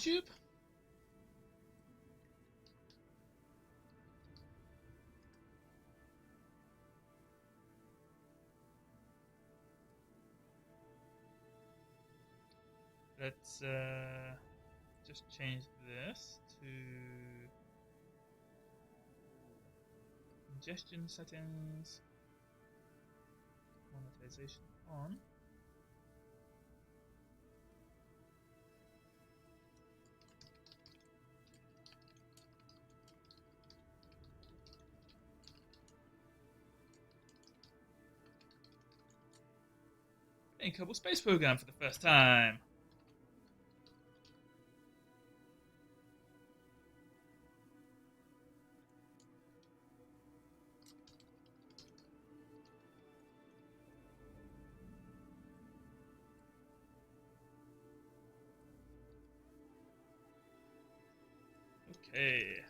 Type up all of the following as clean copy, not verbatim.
YouTube. Let's just change this to congestion settings, monetization on. Playing Kerbal Space Program for the first time. Okay.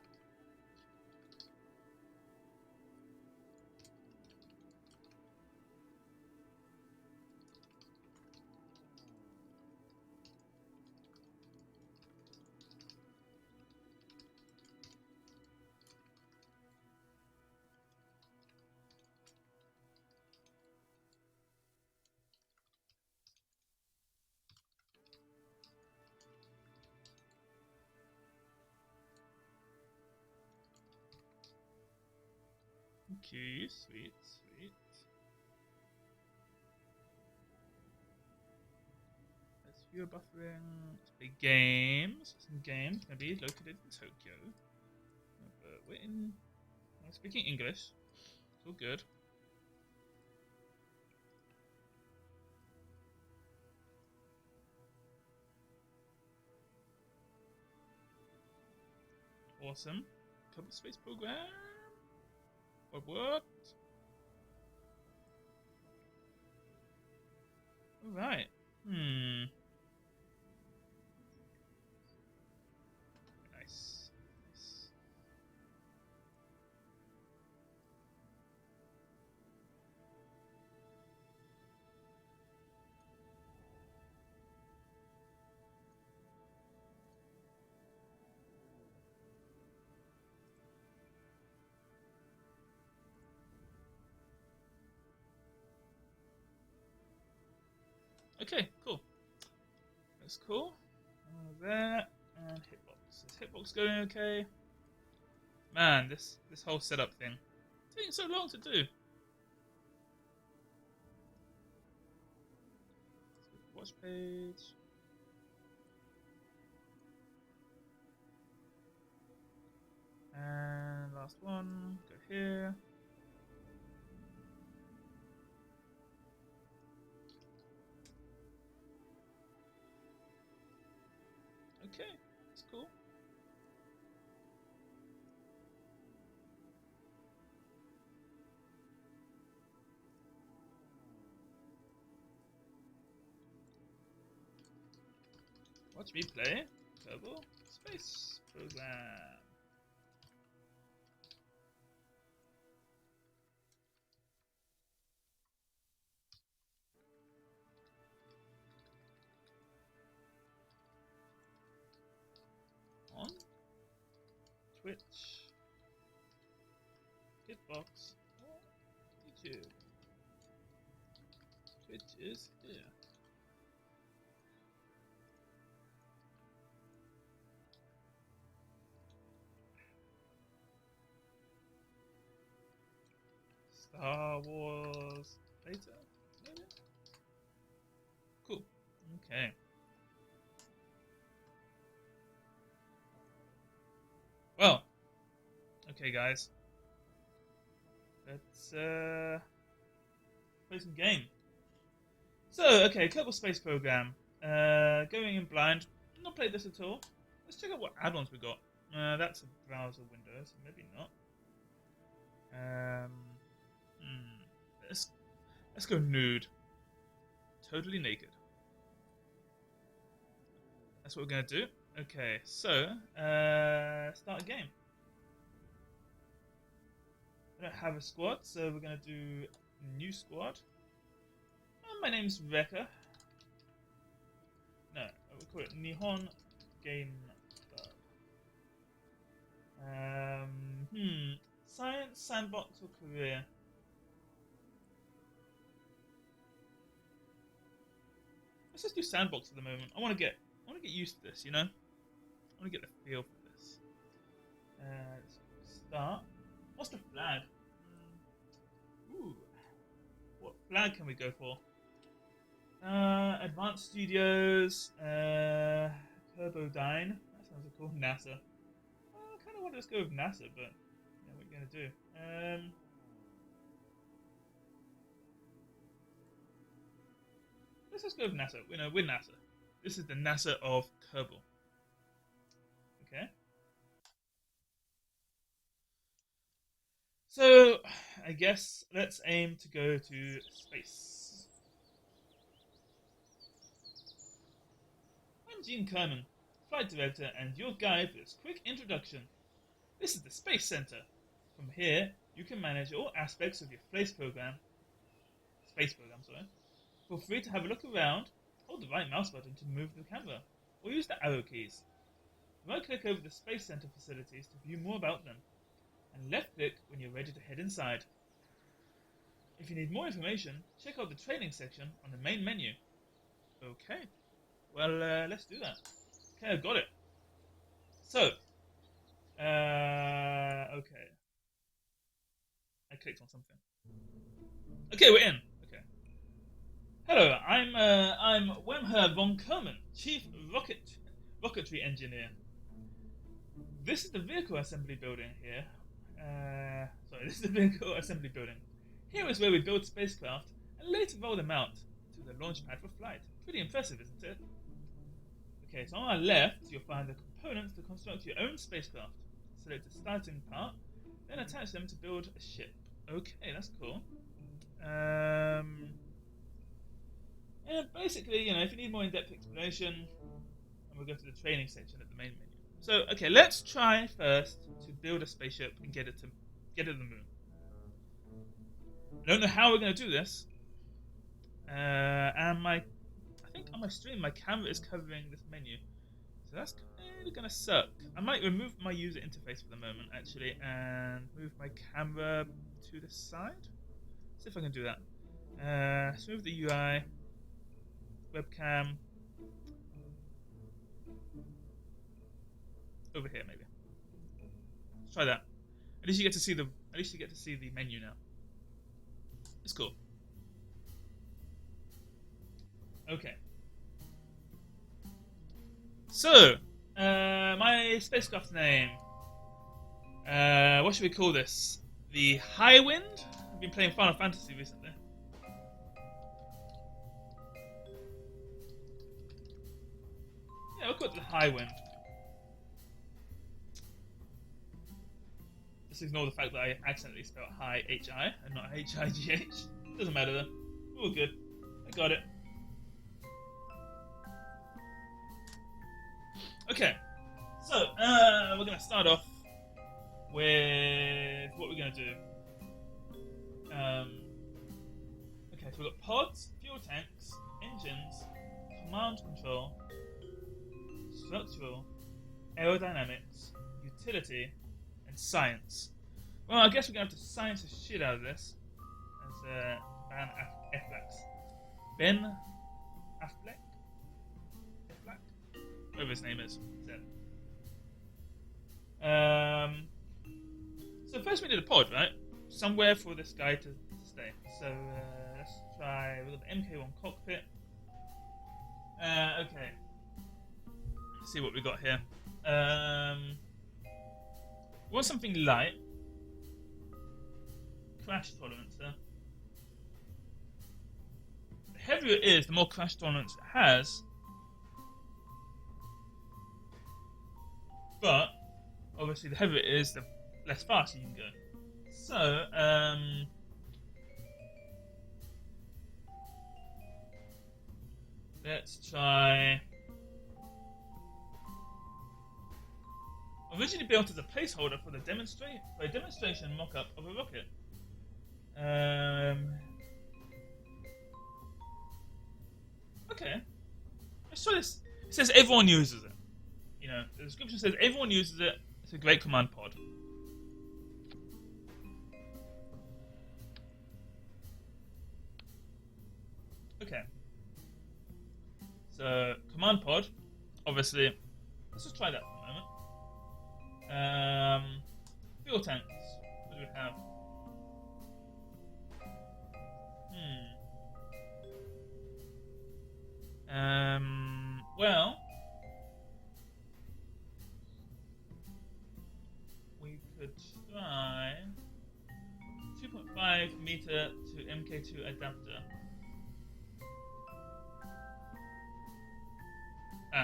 Okay, sweet, sweet. Let's view buffering. Let's play games. Some games, maybe located in Tokyo. But I'm speaking English. It's all good. Awesome. Kerbal Space Program. What? Alright. Nice. Nice. Okay, cool. That's cool. There and hitbox. Is hitbox going okay? Man, this whole setup thing taking so long to do. Watch page. And last one. Go here. Okay, that's cool. Watch me play Kerbal Space Program. On Twitch, Hitbox, or YouTube. Twitch is here. Star Wars later, maybe? Cool. Okay. Well, okay, guys. Let's play some game. So, okay, Kerbal Space Program. Going in blind. Not played this at all. Let's check out what add-ons we got. That's a browser window, so maybe not. Let's go nude. Totally naked. That's what we're gonna do. Okay, so start a game. I don't have a squad, so we're gonna do new squad. My name's Reka. No, we'll call it Nihon Game Science, sandbox, or career? Let's just do sandbox at the moment. I want to get used to this. You know, I want to get the feel for this. Let's start. What's the flag? Ooh, what flag can we go for? Advanced Studios, Turbodyne. That sounds cool. NASA. I kind of want to just go with NASA, but what are you gonna do? Let's just go with NASA. We're NASA. This is the NASA of Kerbal. Okay. So, I guess let's aim to go to space. I'm Gene Kerman, Flight Director, and your guide for this quick introduction. This is the Space Center. From here, you can manage all aspects of your space program. Feel free to have a look around, hold the right mouse button to move the camera, or use the arrow keys. Right-click over the Space Center facilities to view more about them, and left-click when you're ready to head inside. If you need more information, check out the training section on the main menu. Okay, well, let's do that. Okay, I've got it. So, okay. I clicked on something. Okay, we're in. Okay. Hello, I'm Wemher von Kerman, Chief Rocketry Engineer. This is the vehicle assembly building here. This is the vehicle assembly building. Here is where we build spacecraft and later roll them out to the launch pad for flight. Pretty impressive, isn't it? Okay, so on our left, you'll find the components to construct your own spacecraft. Select the starting part, then attach them to build a ship. Okay, that's cool. And basically, if you need more in-depth explanation, and we'll go to the training section at the main menu. So, okay, let's try first to build a spaceship and get it to the moon. I don't know how we're going to do this. I think on my stream, my camera is covering this menu. So that's kind of going to suck. I might remove my user interface for the moment, actually, and move my camera to the side. See if I can do that. Let's move the UI, webcam, over here maybe. Let's try that. At least you get to see the menu now. It's cool. Okay. So, my spacecraft's name. What should we call this? The High Wind? I've been playing Final Fantasy recently. Yeah, we'll call it the High Wind. Just ignore the fact that I accidentally spelled high H-I and not H-I-G-H. Doesn't matter though. We're all good. I got it. Okay. So, we're going to start off with what we're going to do. Okay, so we've got pods, fuel tanks, engines, command control, structural, aerodynamics, utility, and science. Well, I guess we're going to have to science the shit out of this. As Ben Affleck? Whatever his name is. So first we need a pod, right? Somewhere for this guy to stay. So let's try. We've got the MK1 cockpit. Okay. Let's see what we got here. We want something light. Crash tolerance there. The heavier it is, the more crash tolerance it has. But obviously the heavier it is, the less fast you can go. So, let's try. Originally built as a placeholder for the demonstration mock-up of a rocket. Okay. Let's try this. It says everyone uses it. The description says everyone uses it. It's a great command pod. Okay. So, command pod, obviously. Let's just try that for a moment. Fuel tanks. What do we have? Well, we could try 2.5 meter to MK2 adapter. No,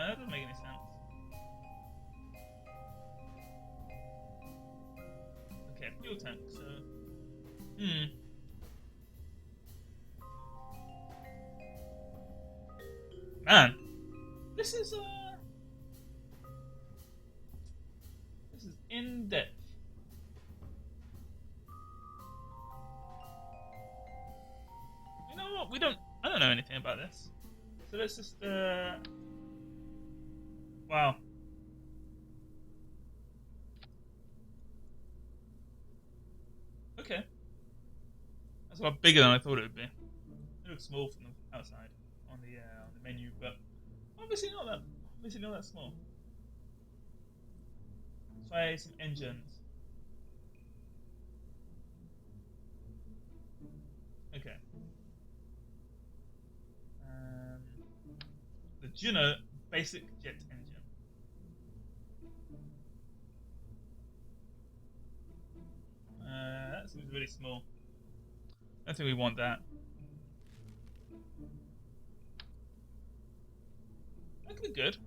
that doesn't make any sense. Okay, fuel tank, so... Man, this is in depth. You know what? I don't know anything about this. So let's just wow. Okay. That's a lot bigger than I thought it would be. It looks small from the outside on the menu, but obviously not that small. Let's try some engines. Okay. The Juno basic jet engine. That seems really small. I don't think we want that. That could be good.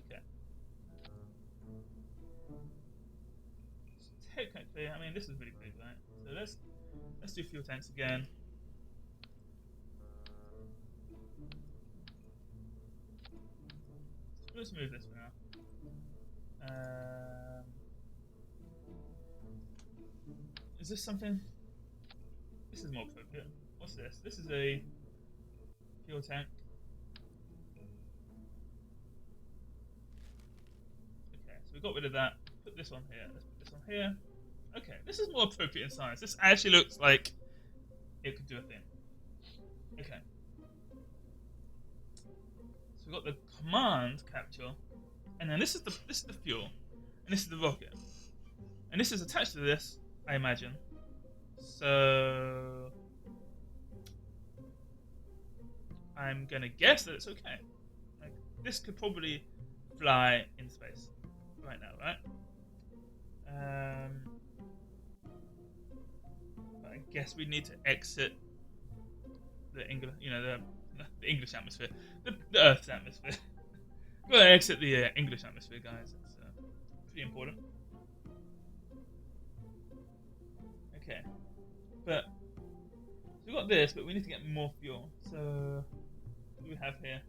Okay. Technically, I mean, this is really big, right? So let's do fuel tanks again. Let's move this for now. Is this something? This is more appropriate. What's this? This is a fuel tank. Okay, so we got rid of that. Put this on here. Let's put this on here. Okay, this is more appropriate in size. This actually looks like it could do a thing. Okay. So we've got the command capsule, and then this is the fuel, and this is the rocket, and this is attached to this, I imagine. So I'm gonna guess that it's okay. Like, this could probably fly in space right now, right? But I guess we need to exit the English, the English atmosphere, the Earth's atmosphere. We've got to exit the English atmosphere, guys. It's pretty important. Okay, but so we've got this, but we need to get more fuel. So what do we have here?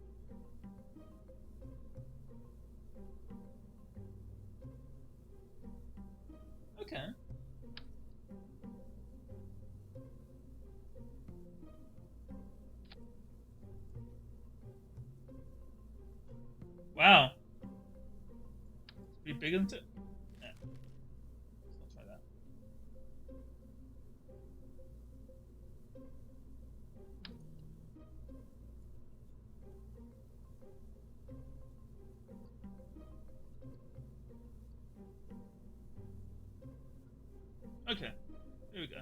Okay. Wow. It's pretty big, isn't it? Yeah. Let's not try that. Okay. Here we go.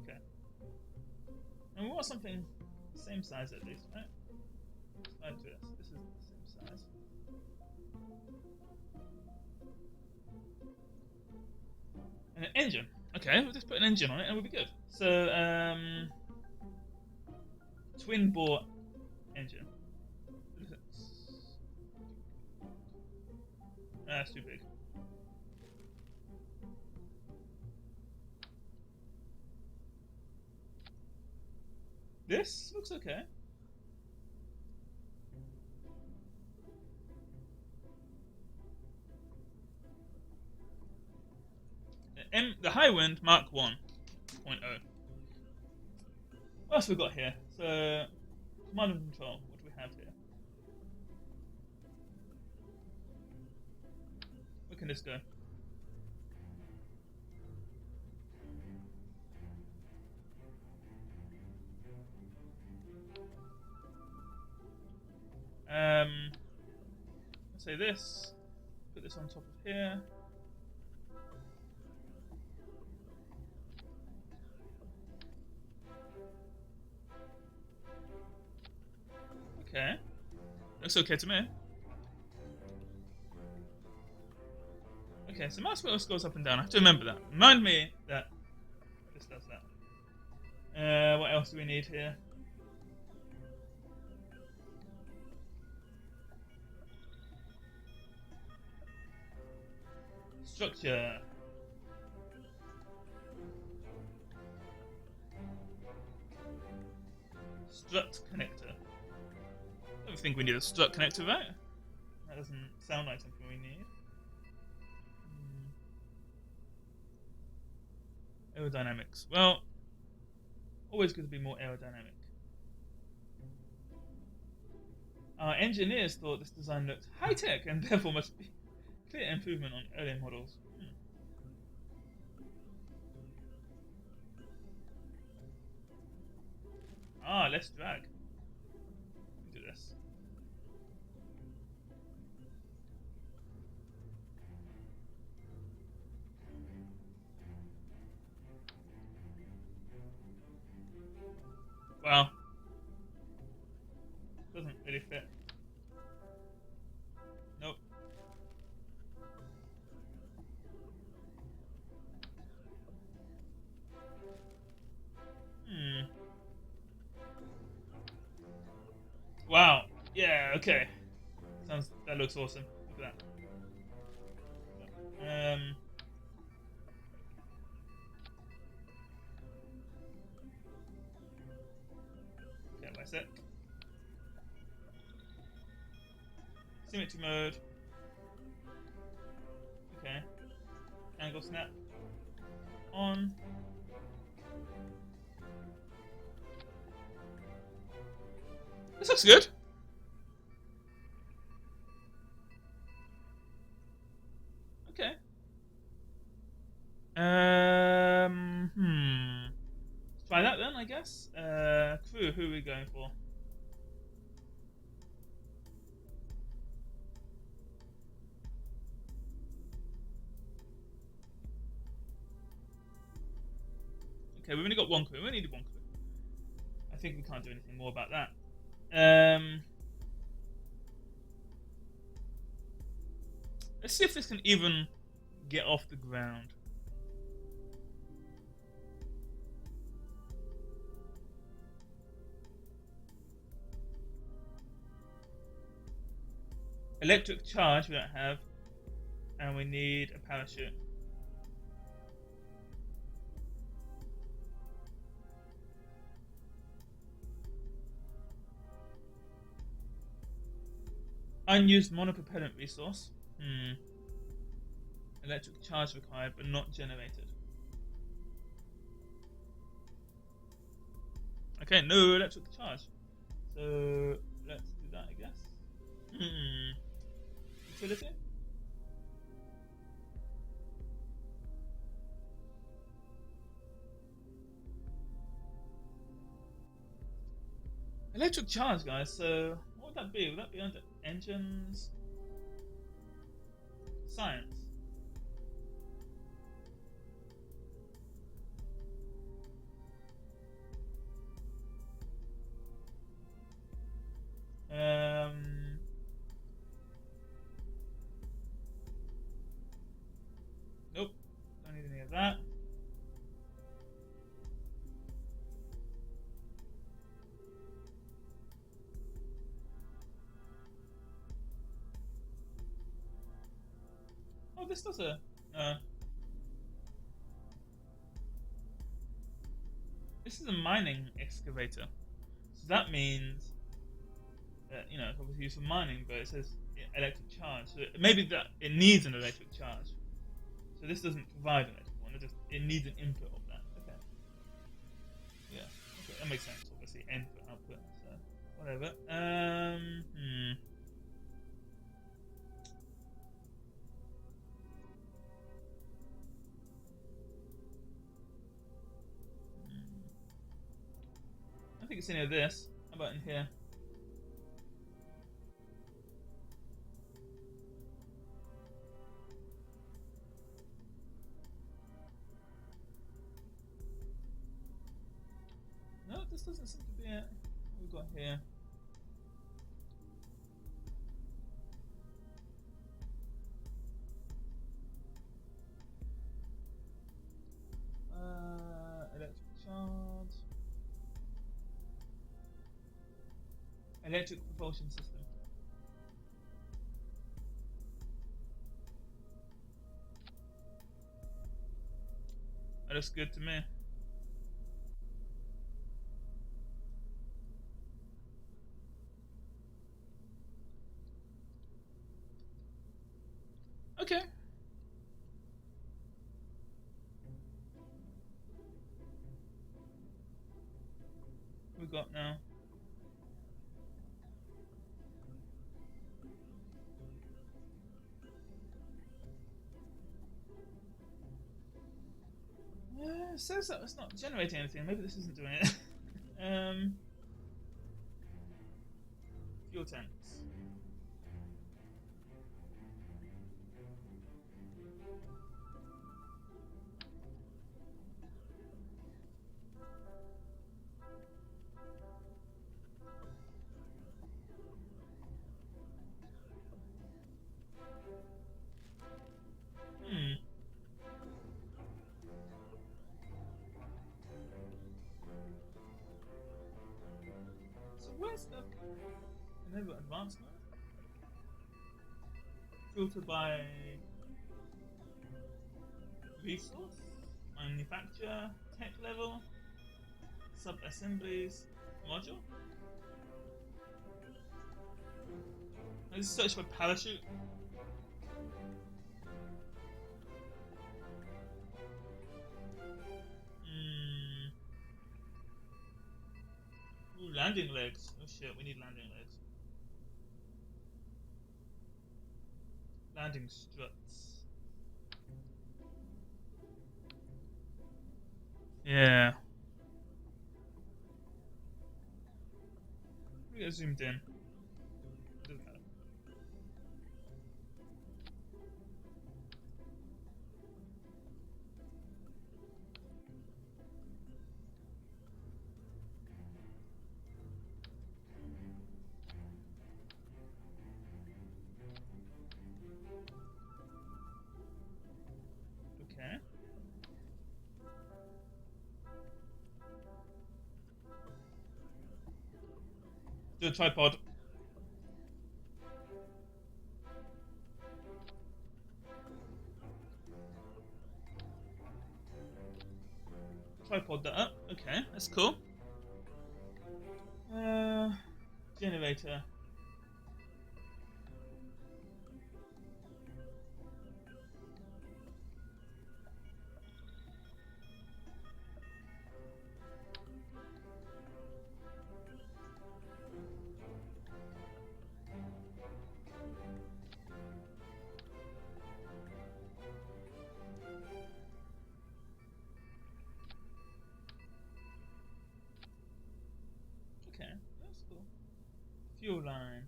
Okay. And we want something same size at least, right? Like this. This is the same size. And an engine. Okay, we'll just put an engine on it and we'll be good. So, twin bore engine. That's too big. This looks okay. high wind Mark 1.0. What else have we got here? So, command and control. What do we have here? Where can this go? Let's say this. Put this on top of here. Okay. Looks okay to me. Okay, so mouse wheel goes up and down. I have to remember that. Remind me that this does that. What else do we need here? Structure. Strut connector. I don't think we need a strut connector, right? That doesn't sound like something we need. Aerodynamics. Well, always good to be more aerodynamic. Our engineers thought this design looked high-tech and therefore must be clear improvement on earlier models. Less drag. Do this. Well, doesn't really fit. Nope. Wow. Yeah. Okay. That looks awesome. Look at that. Okay, by sec. Symmetry mode. Okay. Angle snap. On. This looks good. Okay. Try that then, I guess. Crew, who are we going for? Okay, we've only got one crew. We only need one crew. I think we can't do anything more about that. Let's see if this can even get off the ground. Electric charge we don't have, and we need a parachute. Unused monopropellant resource. Electric charge required, but not generated. Okay, no electric charge. So let's do that, I guess. Utility. Electric charge, guys. So what would that be? Would that be under engines? Science. Nope. Don't need any of that. Oh, this does a. This is a mining excavator, so that means that it's obviously used for mining, but it says electric charge. So maybe that it needs an electric charge. So this doesn't provide an electric one. it needs an input of that. Okay. Yeah. Okay, that makes sense. Obviously, input output. So whatever. I think it's in here. This. How about in here? No, this doesn't seem to be it. What we got here? Electric charge. Electric propulsion system. That looks good to me. Okay. What we got now? It says that it's not generating anything. Maybe this isn't doing it. Fuel tanks. So where's the enable advancement? Filter by resource, manufacturer, tech level, sub assemblies, module. Let's search for parachute. Ooh, landing legs. Oh shit, we need landing legs. Landing struts. Yeah. We get zoomed in. Doesn't matter. Okay. Do a tripod. Tripod that up. Okay, that's cool. Generator. Okay, that's cool. Fuel line.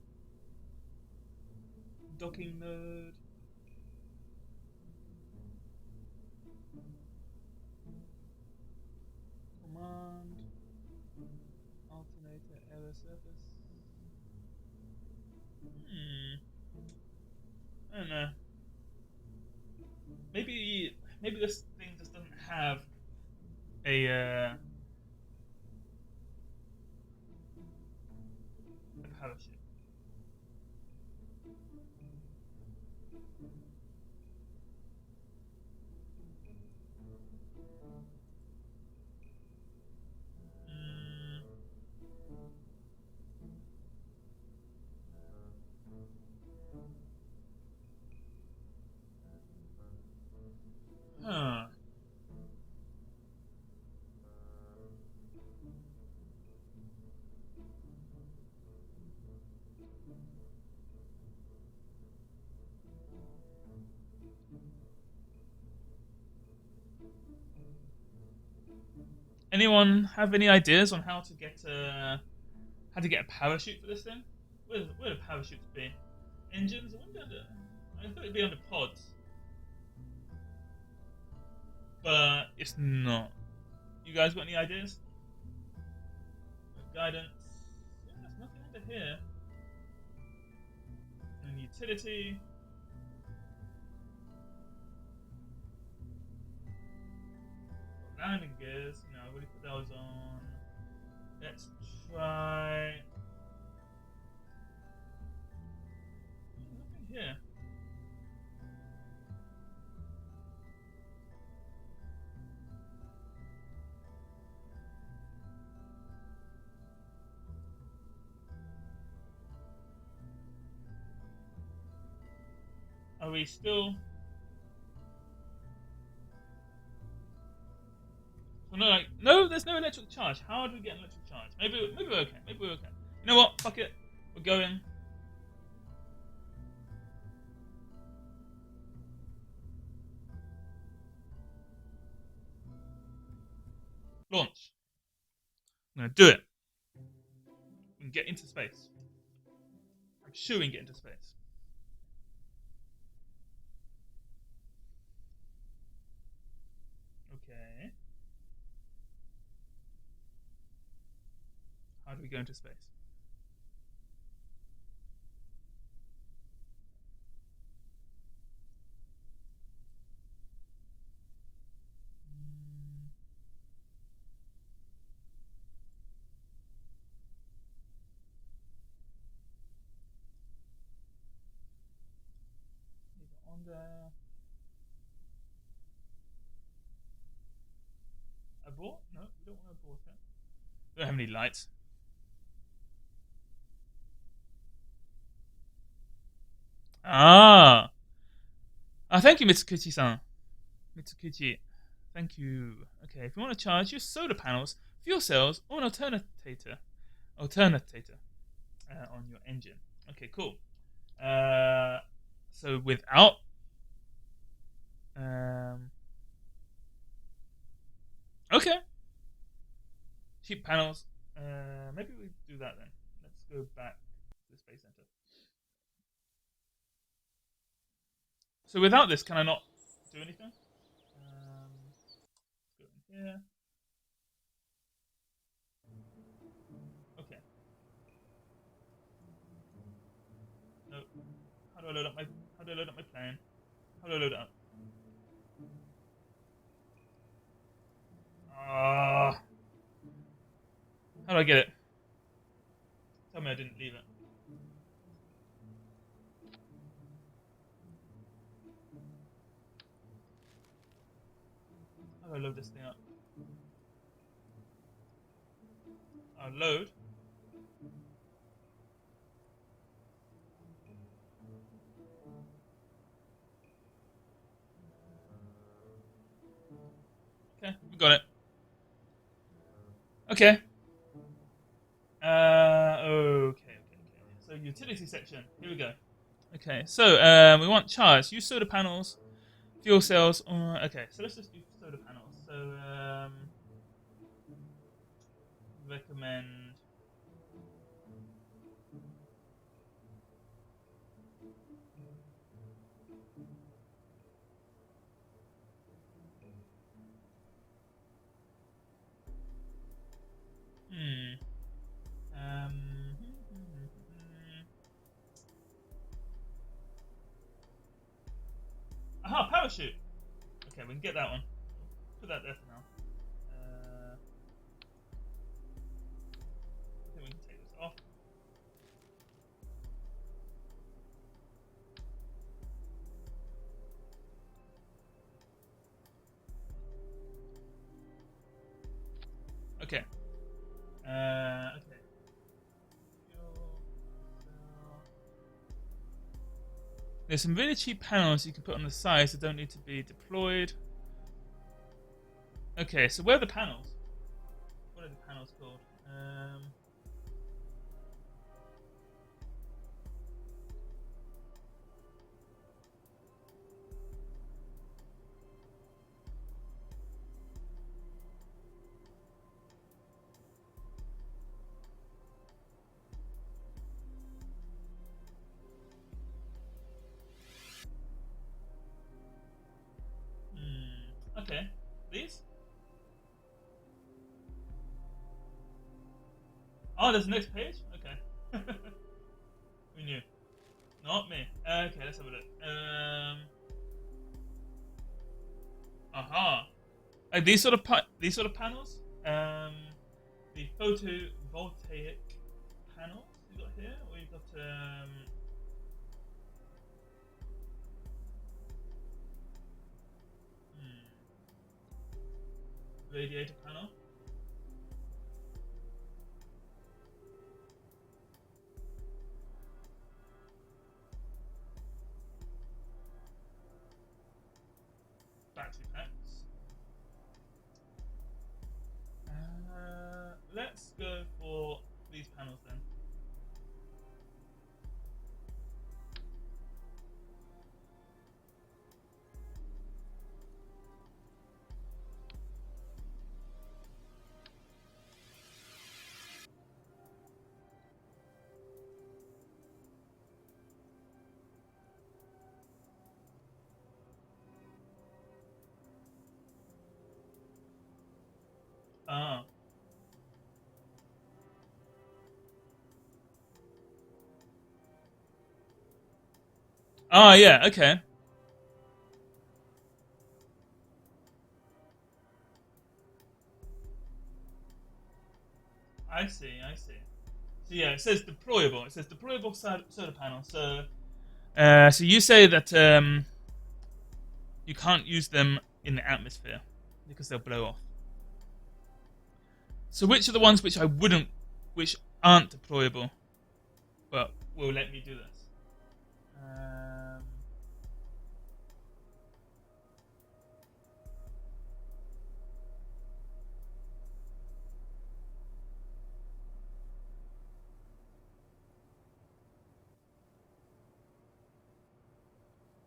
Docking node. Command. Alternator error surface. I don't know. Maybe this thing just doesn't have a parachute. Huh. Anyone have any ideas on how to get a parachute for this thing? Where do parachutes be? Engines? I thought it'd be under pods, but it's not. You guys got any ideas? Guidance? Yeah, there's nothing under here. And utility. Landing gears. No, I've already put those on. Let's try. Nothing here. Are we still? Well, no, no. There's no electric charge. How do we get an electric charge? Maybe we're okay. Maybe we're okay. You know what? Fuck it. We're going. Launch. I'm gonna do it. We can get into space. I'm sure we can get into space. Okay. How do we go into space? On there. Abort? No, we don't want to abort it. We don't have any lights. Ah. Thank you, Mitsukuchi-san. Mitsukuchi. Thank you. Okay, if you want to charge, use solar panels, fuel cells, or an alternator on your engine. Okay, cool. So without okay, cheap panels. Maybe we do that then. Let's go back to the space center. So without this, can I not do anything? Let's go in here. Okay. No. How do I load up my? How do I load up my plane? How do I load it up? Ah. How do I get it? Tell me I didn't leave it. How do I load this thing up? Load. Okay, we got it. Okay. Okay. So utility section. Here we go. Okay, so we want charge. Use solar panels, fuel cells. Okay, so let's just do solar panels. So recommend. Hmm. Aha, parachute. Okay, we can get that one. Put that there for now. I think we can take this off. Okay. Okay. There's some really cheap panels you can put on the sides that don't need to be deployed. Okay, so where are the panels? What are the panels called? These? Oh, there's the next page? Okay. Who knew? Not me. Okay, let's have a look. Aha. These sort of panels. The photovoltaic panels you got here, or you got radiator panel. Battery packs. Let's go for these panels then. Ah. Ah, yeah, okay. I see, I see. So yeah, it says deployable. It says deployable solar panel. So you say that you can't use them in the atmosphere because they'll blow off. So which are the ones which aren't deployable, but will let me do this? Um,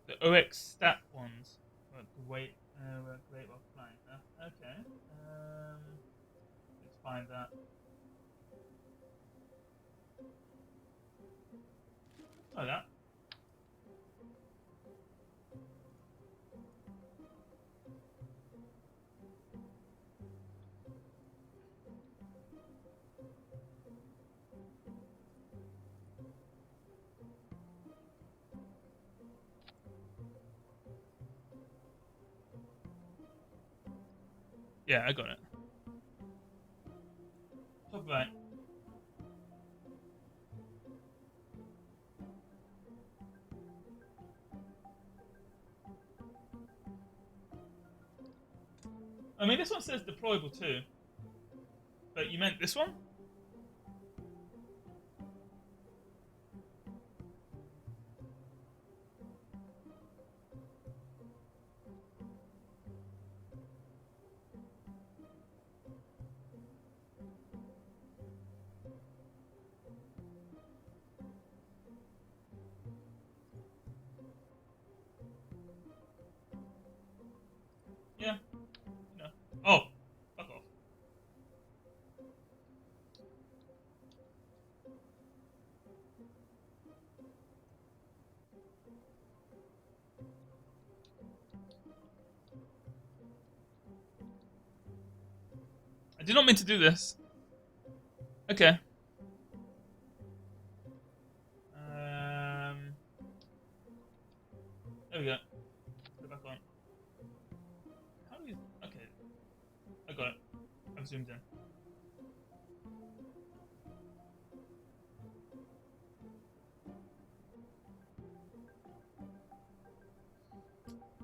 the OX stat ones work great while flying. Huh? Okay. Let's find that. Oh, that. Yeah, I got it. Top right. I mean, this one says deployable too, but you meant this one? Yeah. No. Oh, fuck off. I did not mean to do this. Okay. Um, there we go. Put it back on. How do you? Okay, I got it. I've zoomed in.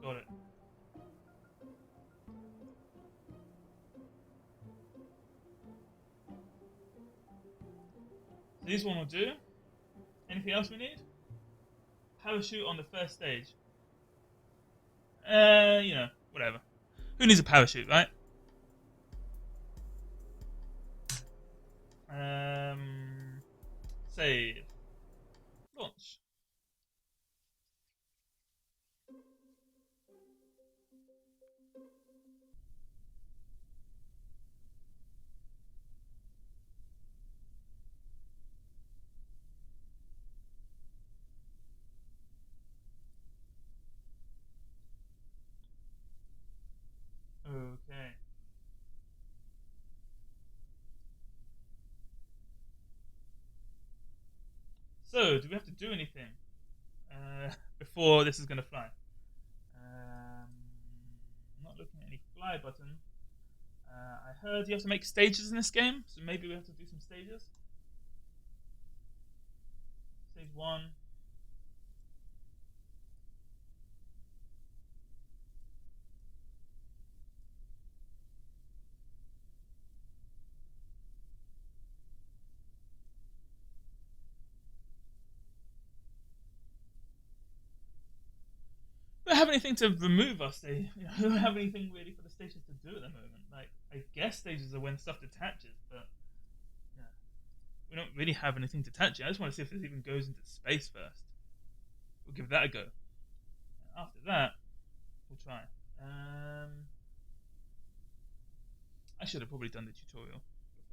Got it. So this one will do. Anything else we need? Parachute on the first stage. Whatever. Who needs a parachute, right? Um, Save. Launch. Okay. So, do we have to do anything before this is going to fly? Not looking at any fly button. I heard you have to make stages in this game, so maybe we have to do some stages. Stage 1. We don't have anything to remove our stage. We don't have anything really for the stages to do at the moment. Like, I guess stages are when stuff detaches, but yeah, we don't really have anything to attach it. I just want to see if this even goes into space first. We'll give that a go. After that, we'll try. I should have probably done the tutorial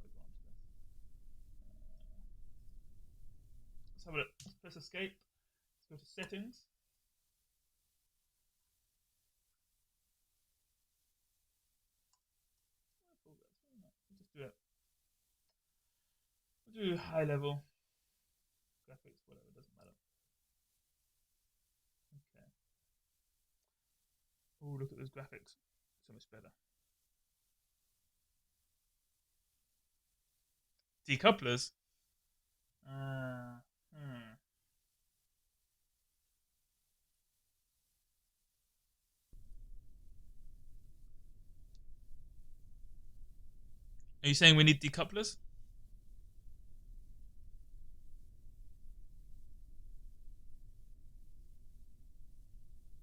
before I got onto this. Let's have a look. Let's press escape. Let's go to settings. We'll just do it. We'll do high level graphics, whatever, doesn't matter. Okay. Oh, look at those graphics. So much better. Decouplers. Are you saying we need decouplers?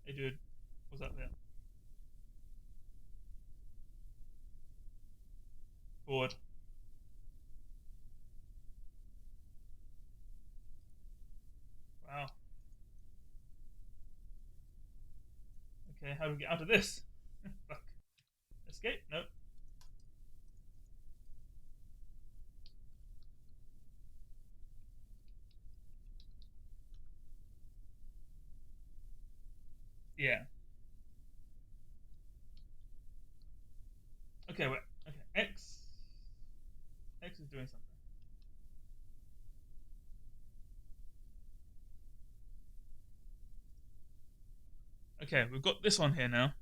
Hey, dude. What's up there? Board. Wow. Okay, how do we get out of this? Fuck. Escape? Nope. Yeah. Okay, wait. Okay, X. X is doing something. Okay, we've got this one here now.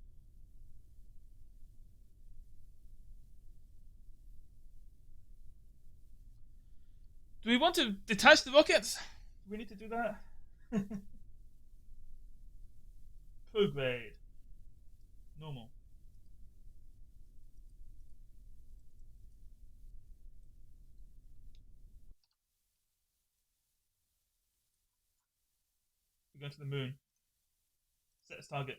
Do we want to detach the rockets? Do we need to do that? Prograde. Normal. We're going to the moon. Set as target.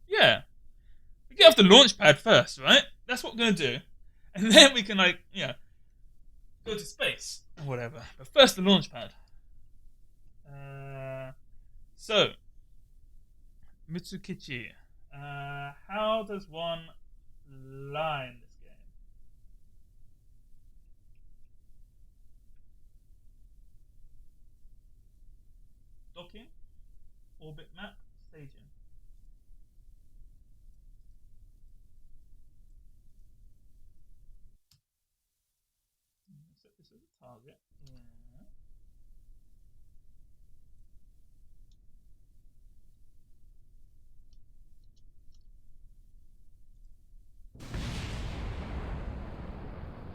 Yeah. We get off the launch pad first, right? That's what we're going to do. And then we can, like, yeah, go to space or whatever. But first, the launch pad. So, Mitsukichi. How does one lie in this game? Docking, orbit map, staging. Set this as a target. Yeah.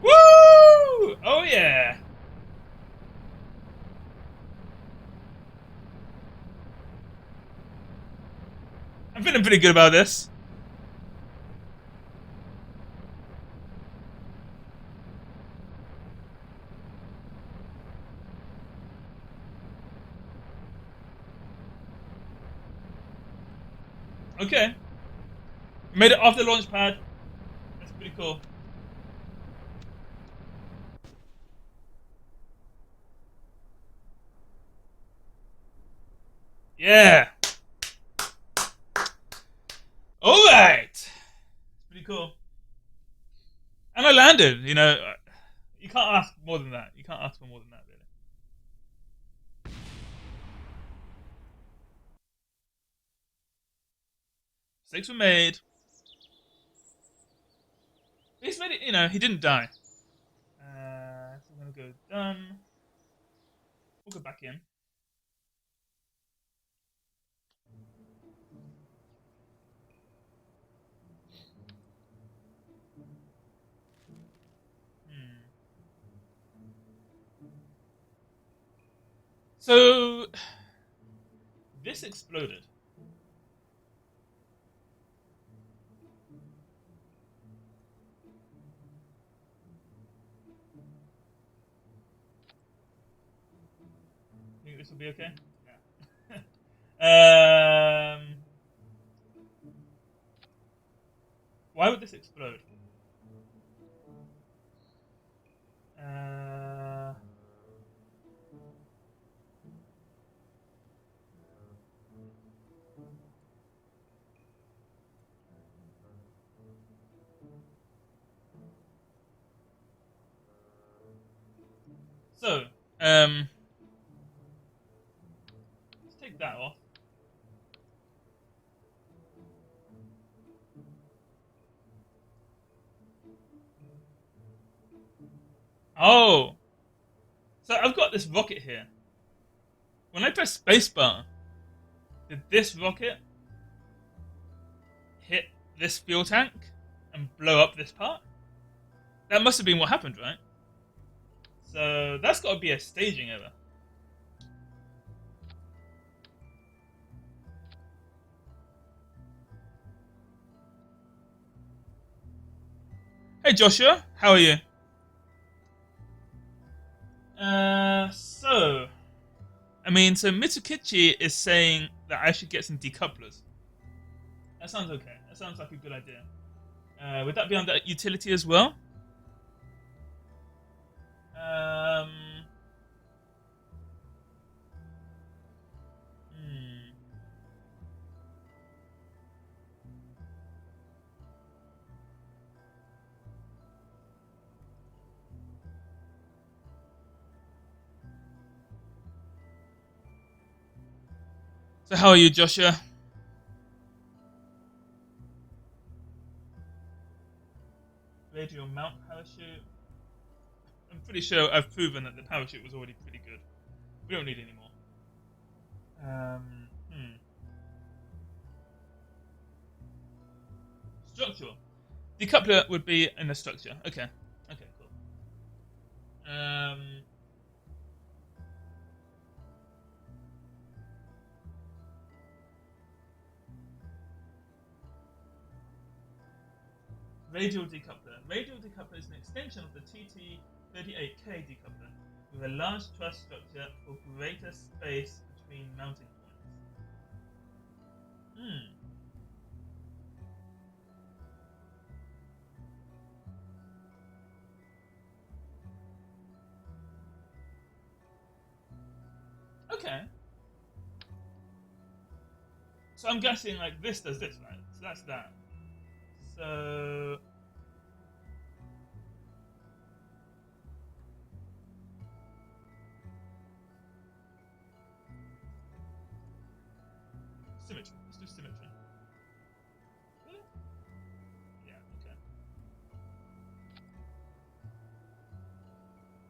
Woo! Oh yeah! I'm feeling pretty good about this. Okay. Made it off the launch pad. That's pretty cool. Yeah. All right. It's pretty cool. And I landed. You can't ask more than that. You can't ask for more than that, really. Mistakes were made. He's ready. You know, he didn't die. So I'm gonna go done. We'll go back in. Hmm. So this exploded. Think this will be okay? Yeah. Why would this explode? Uh, so, um, let's take that off. Oh, so I've got this rocket here. When I press spacebar, did this rocket hit this fuel tank and blow up this part? That must have been what happened, right? So that's got to be a staging error. Hey Joshua, how are you? So I mean, so Mitsukichi is saying that I should get some decouplers. That sounds okay. That sounds like a good idea. Would that be on that utility as well? Um, hmm. So how are you, Joshua? Radial mount parachute. I'm pretty sure I've proven that the parachute was already pretty good. We don't need any more. Hmm. Structural. Decoupler would be in the structure. Okay. Okay, cool. Um, Radial decoupler. Radial decoupler is an extension of the TT38K decoupler with a large truss structure for greater space between mounting points. Hmm. Okay. So I'm guessing like this does this, right? So that's that. So symmetry. Let's do symmetry. Really? Yeah. Okay.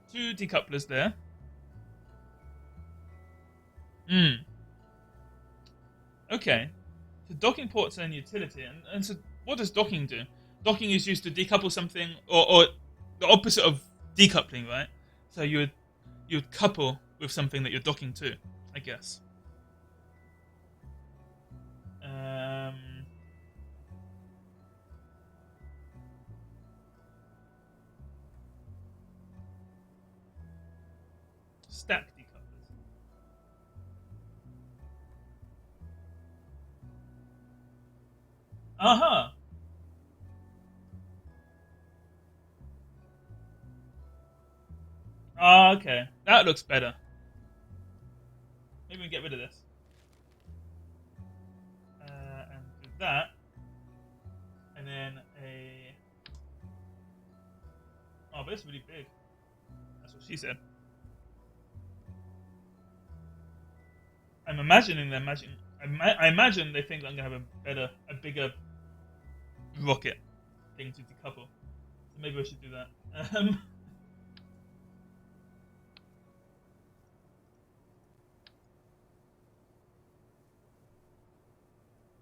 Two decouplers there. Hmm. Okay. So docking ports are an utility, and so what does docking do? Docking is used to decouple something, or the opposite of decoupling, right? So you would couple with something that you're docking to, I guess. Um, Stack decouplers. Uh huh. Ah, okay. That looks better. Maybe we can get rid of this. And do that. And then a. Oh, but it's really big. That's what she said. I'm imagining they're imagining. I imagine they think I'm gonna have a bigger rocket thing to decouple. So maybe I should do that. Um,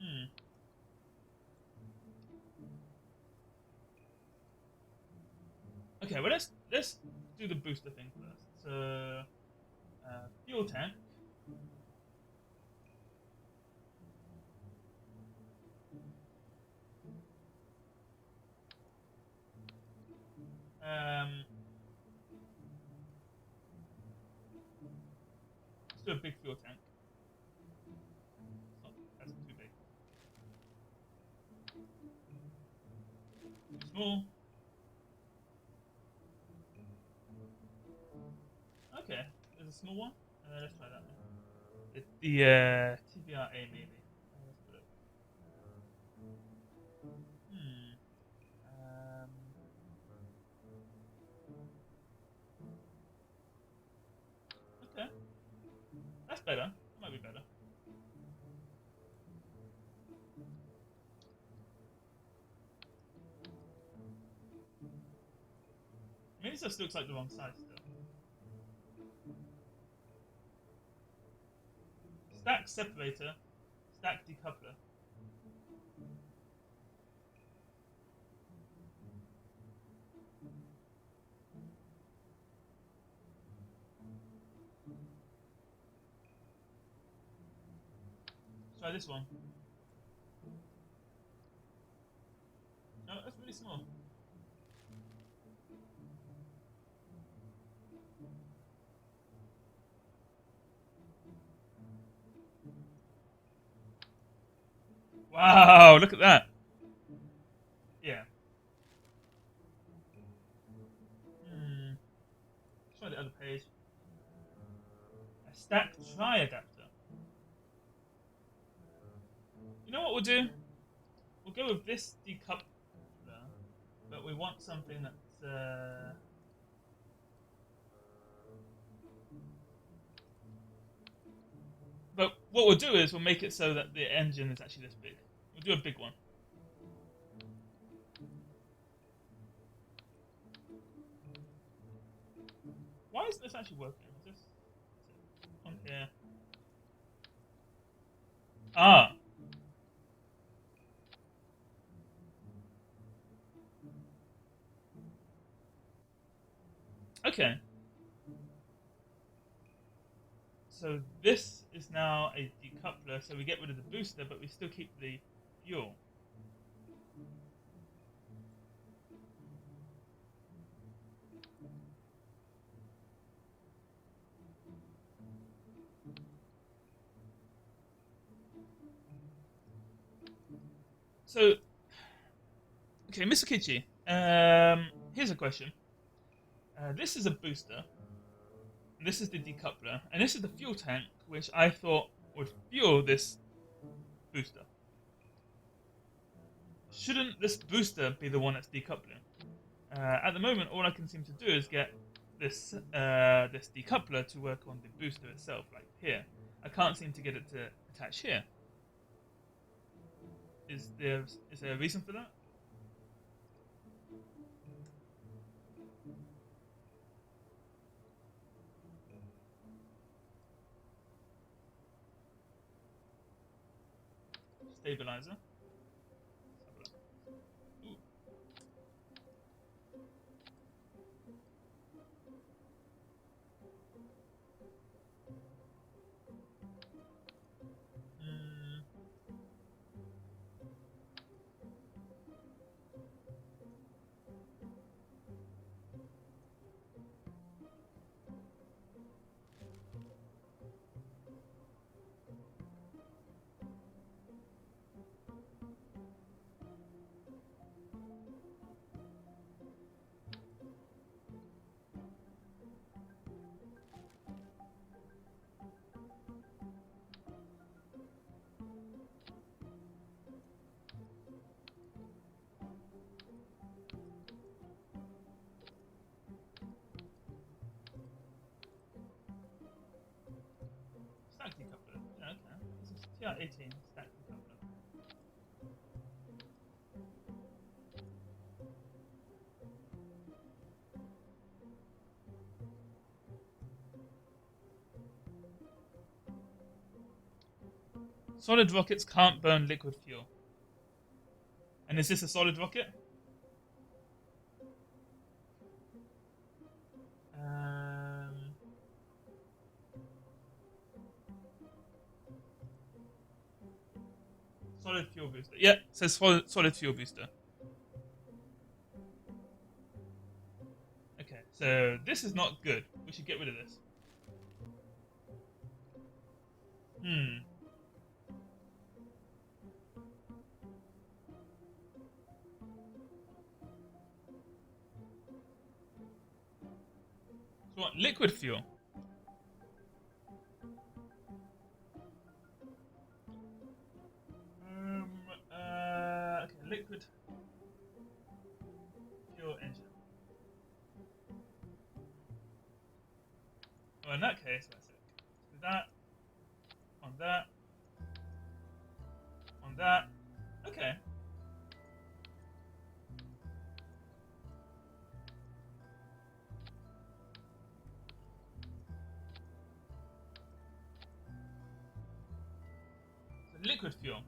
hmm. Okay, well let's do the booster thing first. So fuel tank. Um, let's do a big fuel tank. It's not, that's too big. Too small. Okay, there's a small one. Let's try that one. It's the TBRA maybe. Let's put it. Hmm. Um, okay, that's better. That might be better. Maybe this looks like the wrong size still. Stack separator, stack decoupler. Let's try this one. No, that's really small. Wow, look at that. Yeah. Hmm. Let's try the other page. A stack tri adapter. You know what we'll do? We'll go with this decoupler, but we want something that's. But what we'll do is we'll make it so that the engine is actually this big. We'll do a big one. Why isn't this actually working? Is this on here? Ah, okay. So this is now a decoupler, so we get rid of the booster, but we still keep the fuel. So, okay, Mr. Kichi, here's a question. This is a booster, this is the decoupler, and this is the fuel tank, which I thought would fuel this booster. Shouldn't this booster be the one that's decoupling? At the moment, all I can seem to do is get this decoupler to work on the booster itself, like here. I can't seem to get it to attach here. Is there a reason for that? Stabilizer. Ooh. Mm, stack decoupler. Yeah, okay. This is TR18 stack decoupler. Solid rockets can't burn liquid fuel. And is this a solid rocket? Um, solid fuel booster. Yeah, it says solid fuel booster. Okay, so this is not good. We should get rid of this. Hmm. So what? Liquid fuel. Um. Okay. Liquid fuel engine. Well, in that case, let's do that on that on that. Okay. So liquid fuel.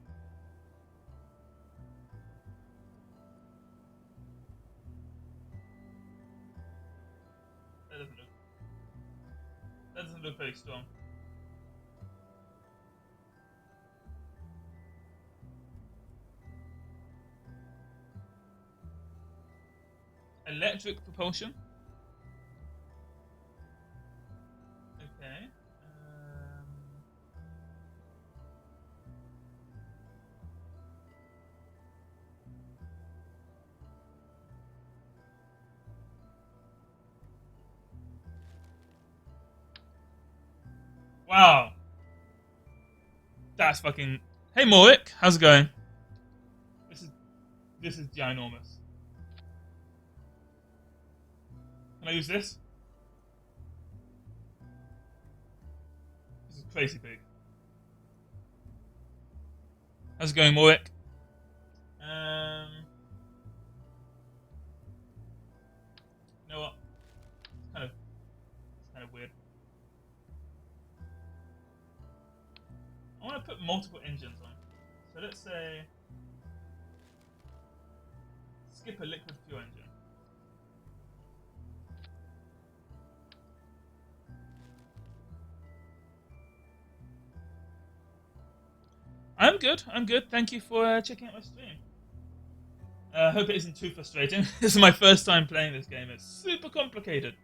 That doesn't look. That doesn't look very strong. Electric propulsion. Okay. Wow. That's fucking. Hey, Morik, how's it going? This is this is ginormous. Can I use this? This is crazy big. How's it going, Morik? You know what? It's kind of weird. I want to put multiple engines on. So let's say skip a liquid fuel engine. I'm good. I'm good. Thank you for checking out my stream. I hope it isn't too frustrating. This is my first time playing this game. It's super complicated.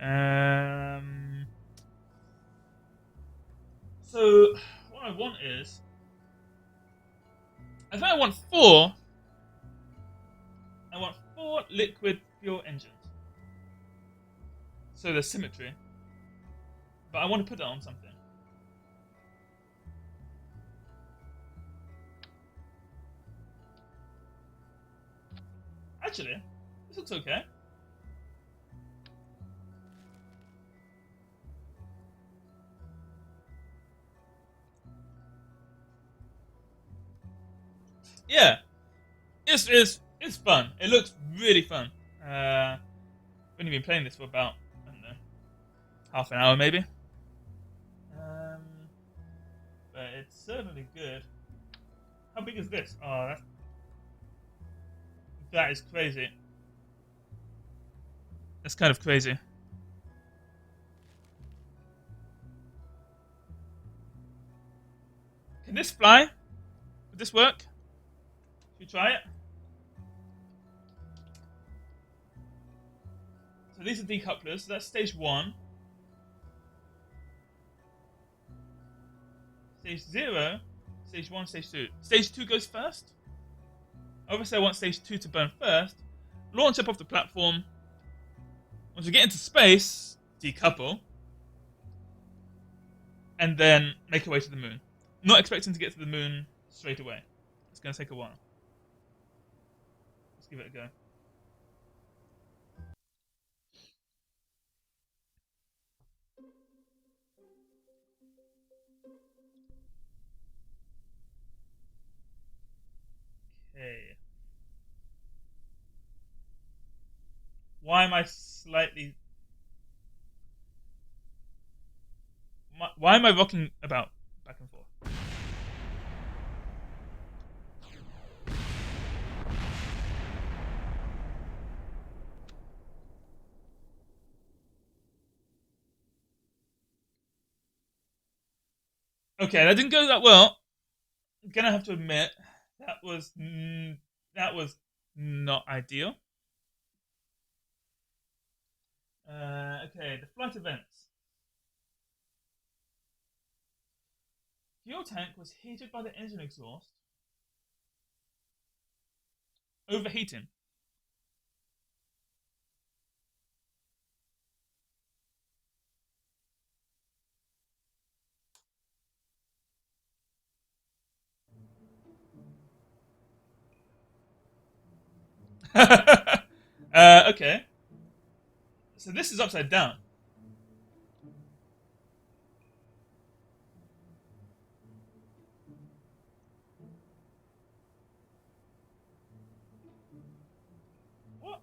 Um, so what I want is, I think I want four. I want four liquid fuel engines. So there's symmetry, but I want to put that on something. Actually, this looks okay. Yeah, it's fun. It looks really fun. I've only been playing this for about, I don't know, half an hour maybe. Um, but it's certainly good. How big is this? Oh, that is crazy. That's kind of crazy. Can this fly? Would this work? Should we try it? So these are decouplers. So that's stage one. Stage 0, stage 1, stage 2. Stage 2 goes first. Obviously, I want stage 2 to burn first. Launch up off the platform. Once we get into space, decouple. And then make our way to the moon. Not expecting to get to the moon straight away. It's going to take a while. Let's give it a go. Okay. Why am I slightly? Why am I rocking about back and forth? Okay, that didn't go that well. I'm gonna have to admit that was that was not ideal. Okay, the flight events. Fuel tank was heated by the engine exhaust, overheating. Okay, so this is upside down. What?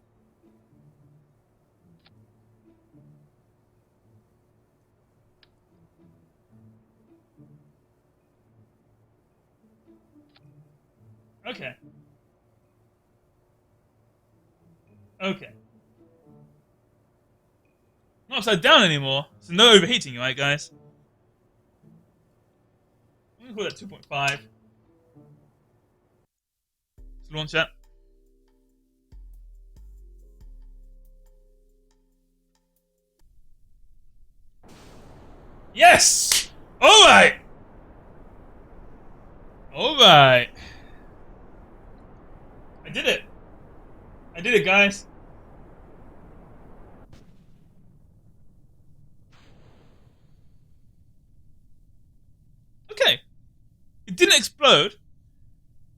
Okay, okay. Not upside down anymore, so no overheating, right, guys? I'm gonna call that 2.5. Let's launch that. Yes! Alright! Alright. I did it. I did it, guys. Okay. It didn't explode.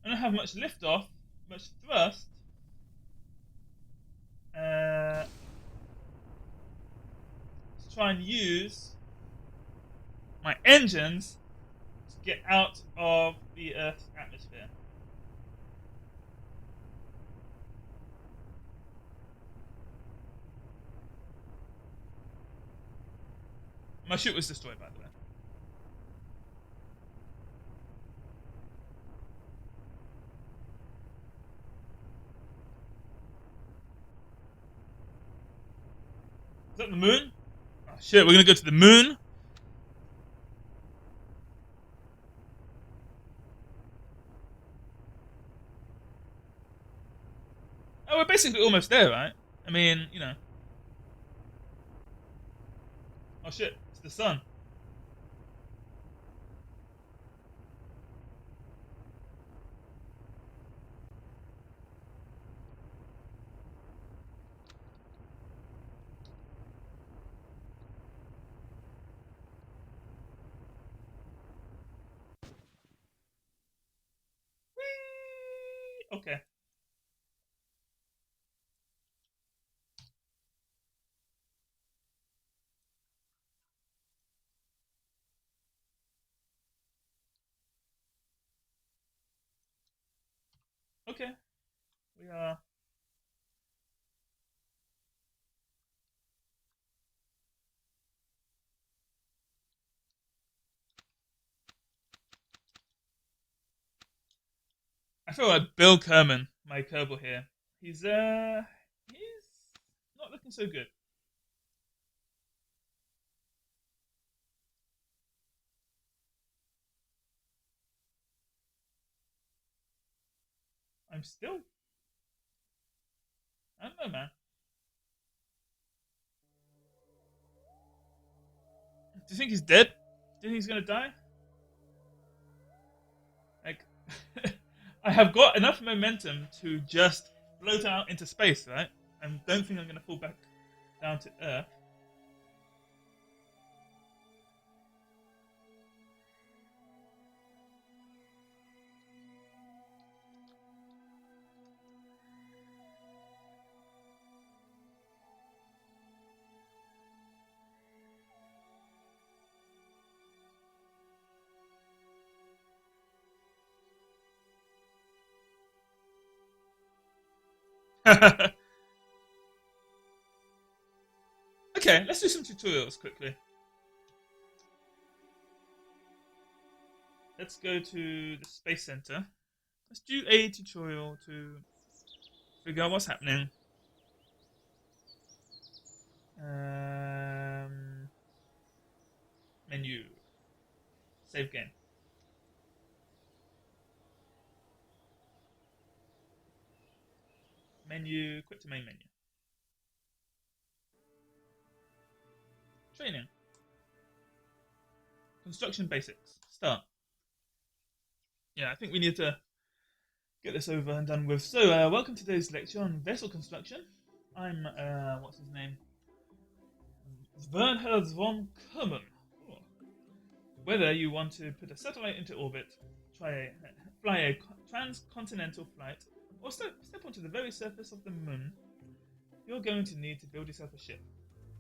I don't have much lift off, much thrust. Let's try and use my engines to get out of the Earth's atmosphere. My chute was destroyed, by the way. Is that the moon? Oh shit, we're gonna go to the moon? Oh, we're basically almost there, right? I mean, you know. Oh shit, it's the sun. Whee! Okay. Okay. We are. I feel like Bill Kerman, my Kerbal here. He's not looking so good. I'm still. I don't know, man. Do you think he's dead? Do you think he's gonna die? Like, I have got enough momentum to just float out into space, right? I don't think I'm gonna fall back down to Earth. Okay, let's do some tutorials quickly. Let's go to the Space Center. Let's do a tutorial to figure out what's happening. Menu. Save game. Menu. Quit to main menu. Training. Construction basics. Start. Yeah, I think we need to get this over and done with. So, welcome to today's lecture on vessel construction. I'm, what's his name? Werner von Kerman. Oh. Whether you want to put a satellite into orbit, fly a transcontinental flight, or step onto the very surface of the moon, you're going to need to build yourself a ship.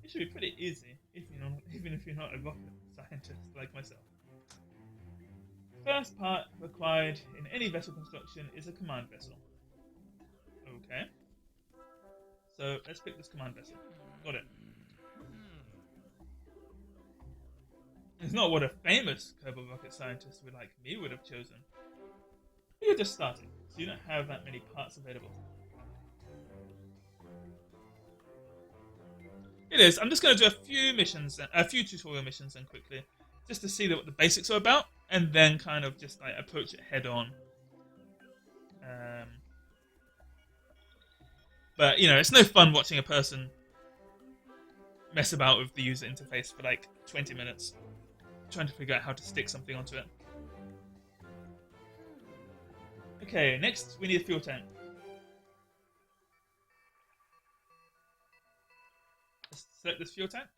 It should be pretty easy, even if you're not a rocket scientist like myself. First part required in any vessel construction is a command vessel. Okay. So let's pick this command vessel. Got it. It's not what a famous Kerbal rocket scientist like me would have chosen. You're just starting, so you don't have that many parts available. It is. I'm just going to do a few tutorial missions then quickly, just to see what the basics are about, and then kind of just like approach it head on. But you know, it's no fun watching a person mess about with the user interface for like 20 minutes, trying to figure out how to stick something onto it. Okay, next we need a fuel tank. Let's select this fuel tank.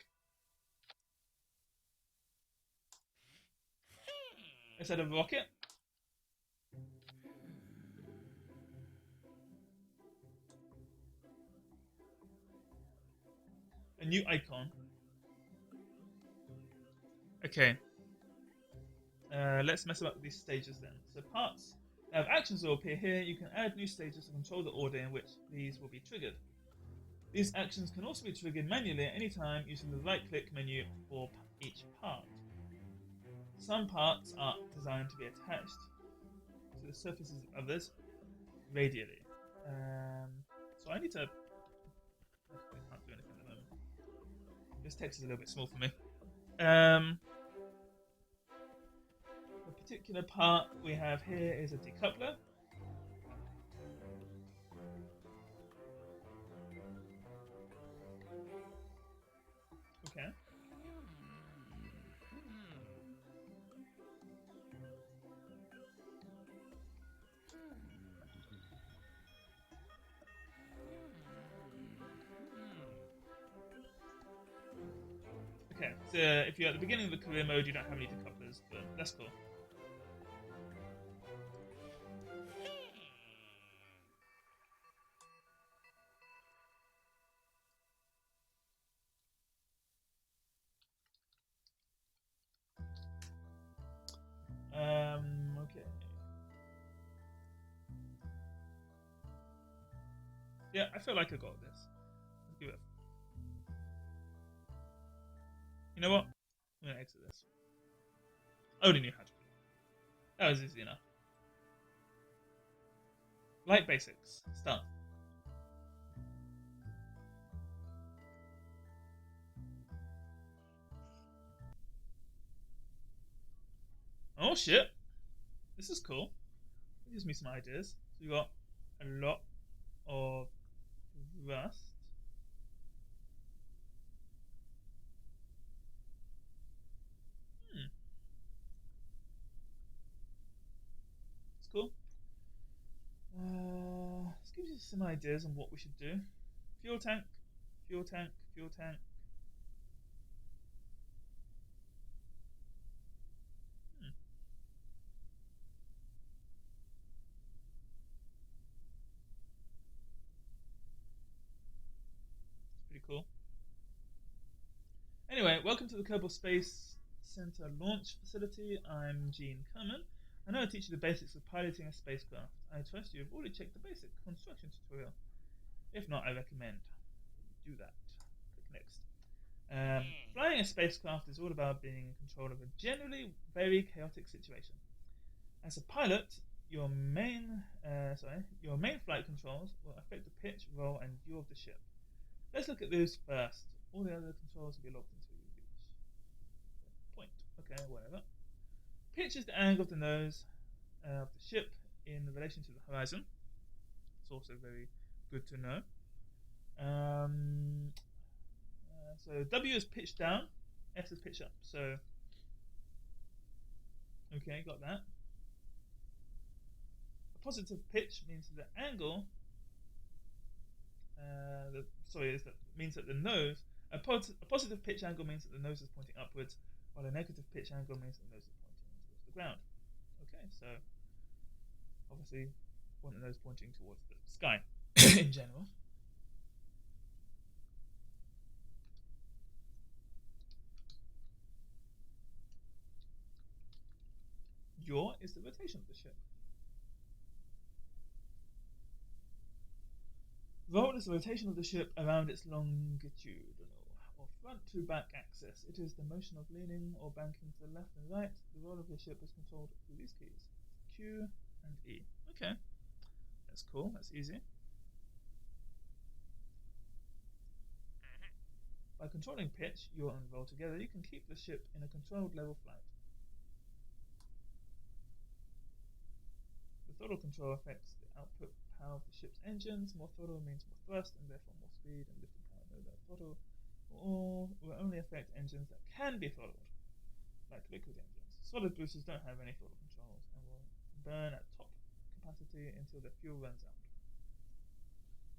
Let's add a rocket. A new icon. Okay. Let's mess about with these stages then. So parts that have actions will appear here. You can add new stages to control the order in which these will be triggered. These actions can also be triggered manually at any time using the right-click menu for each part. Some parts are designed to be attached to the surfaces of others radially. So I need to... I can't do anything at the moment. This text is a little bit small for me. The particular part we have here is a decoupler. Okay. Okay, so if you're at the beginning of the career mode, you don't have any decouplers, but that's cool. Okay. Yeah, I feel like I got this. Let's give it. You know what? I'm gonna exit this. I already knew how to do it. That was easy enough. Light basics. Start. Oh shit! This is cool. It gives me some ideas. So we got a lot of rust. It's cool. This gives you some ideas on what we should do. Fuel tank, fuel tank, fuel tank. Pretty cool. Anyway, welcome to the Kerbal Space Center launch facility. I'm Gene Kerman. I know I teach you the basics of piloting a spacecraft. I trust you have already checked the basic construction tutorial. If not, I recommend you do that. Click next. Flying a spacecraft is all about being in control of a generally very chaotic situation. As a pilot, your your main flight controls will affect the pitch, roll, and yaw of the ship. Let's look at those first. All the other controls will be logged into each point. Okay, whatever. Pitch is the angle of the nose of the ship in relation to the horizon. It's also very good to know. So W is pitch down, S is pitch up. So, okay, got that. A positive pitch means that the angle. Means that the nose. A positive pitch angle means that the nose is pointing upwards, while a negative pitch angle means that the nose is pointing towards the ground. Okay, so obviously, want the nose pointing towards the sky in general. Yaw is the rotation of the ship. Roll is the rotation of the ship around its longitudinal or front to back axis. It is the motion of leaning or banking to the left and right. The roll of the ship is controlled through these keys, Q and E. Okay, that's cool, that's easy. By controlling pitch, yaw and roll together, you can keep the ship in a controlled level flight. The throttle control affects the output power of the ship's engines. More throttle means more thrust and therefore more speed, and lifting power no lower throttle will only affect engines that can be throttled, like liquid engines. Solid boosters don't have any throttle controls and will burn at top capacity until the fuel runs out.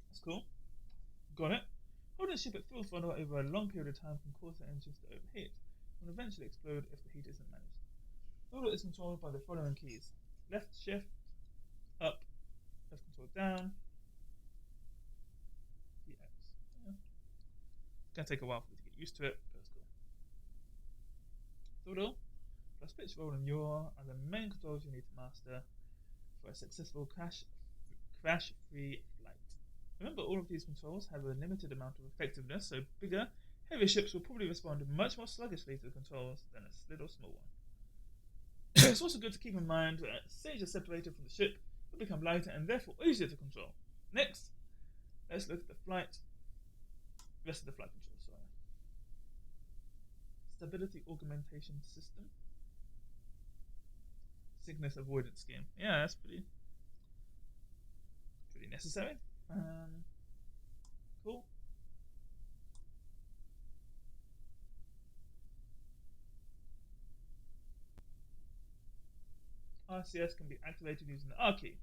That's cool. Got it. Holding the ship at full throttle over a long period of time can cause the engines to overheat and will eventually explode if the heat isn't managed. Throttle is controlled by the following keys: left shift, up, left control down, DX. Yeah. It's gonna take a while for me to get used to it, but it's cool. Throttle plus pitch, roll, and yaw are the main controls you need to master for a successful crash-free flight. Remember, all of these controls have a limited amount of effectiveness, so bigger, heavier ships will probably respond much more sluggishly to the controls than a little small one. It's also good to keep in mind that as stage is separated from the ship, it will become lighter and therefore easier to control. Next, let's look at the rest of the flight controls. Stability augmentation system. Sickness avoidance scheme. Yeah, that's pretty necessary. Cool. RCS can be activated using the R key.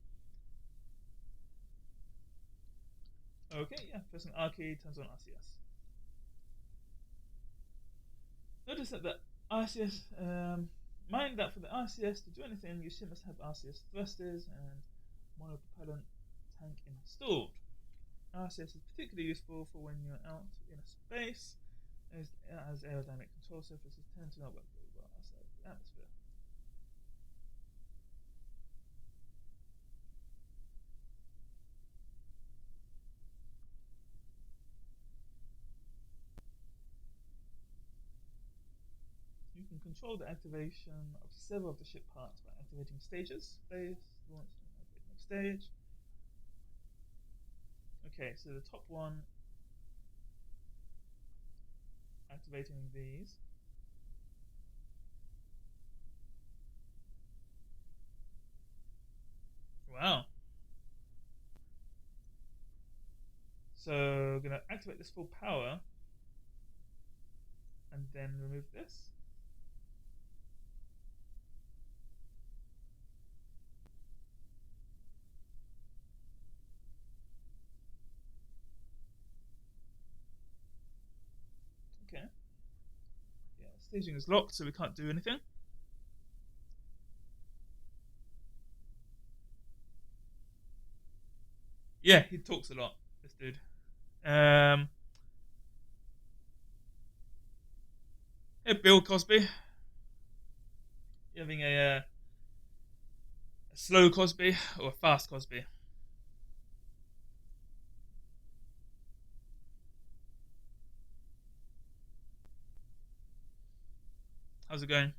Okay, yeah, pressing R key turns on RCS. Notice that the RCS, mind that for the RCS to do anything, your ship must have RCS thrusters and monopropellant tank installed. RCS is particularly useful for when you're out in space, as aerodynamic control surfaces tend to not work very well outside the atmosphere. You can control the activation of several of the ship parts by activating stages, space, launch, and next stage. Okay, so the top one, activating these. Wow. So I'm going to activate this full power and then remove this. Okay. Yeah, staging is locked, so we can't do anything. Yeah, he talks a lot, this dude. Hey, Bill Cosby. You having a slow Cosby or a fast Cosby? How's it going?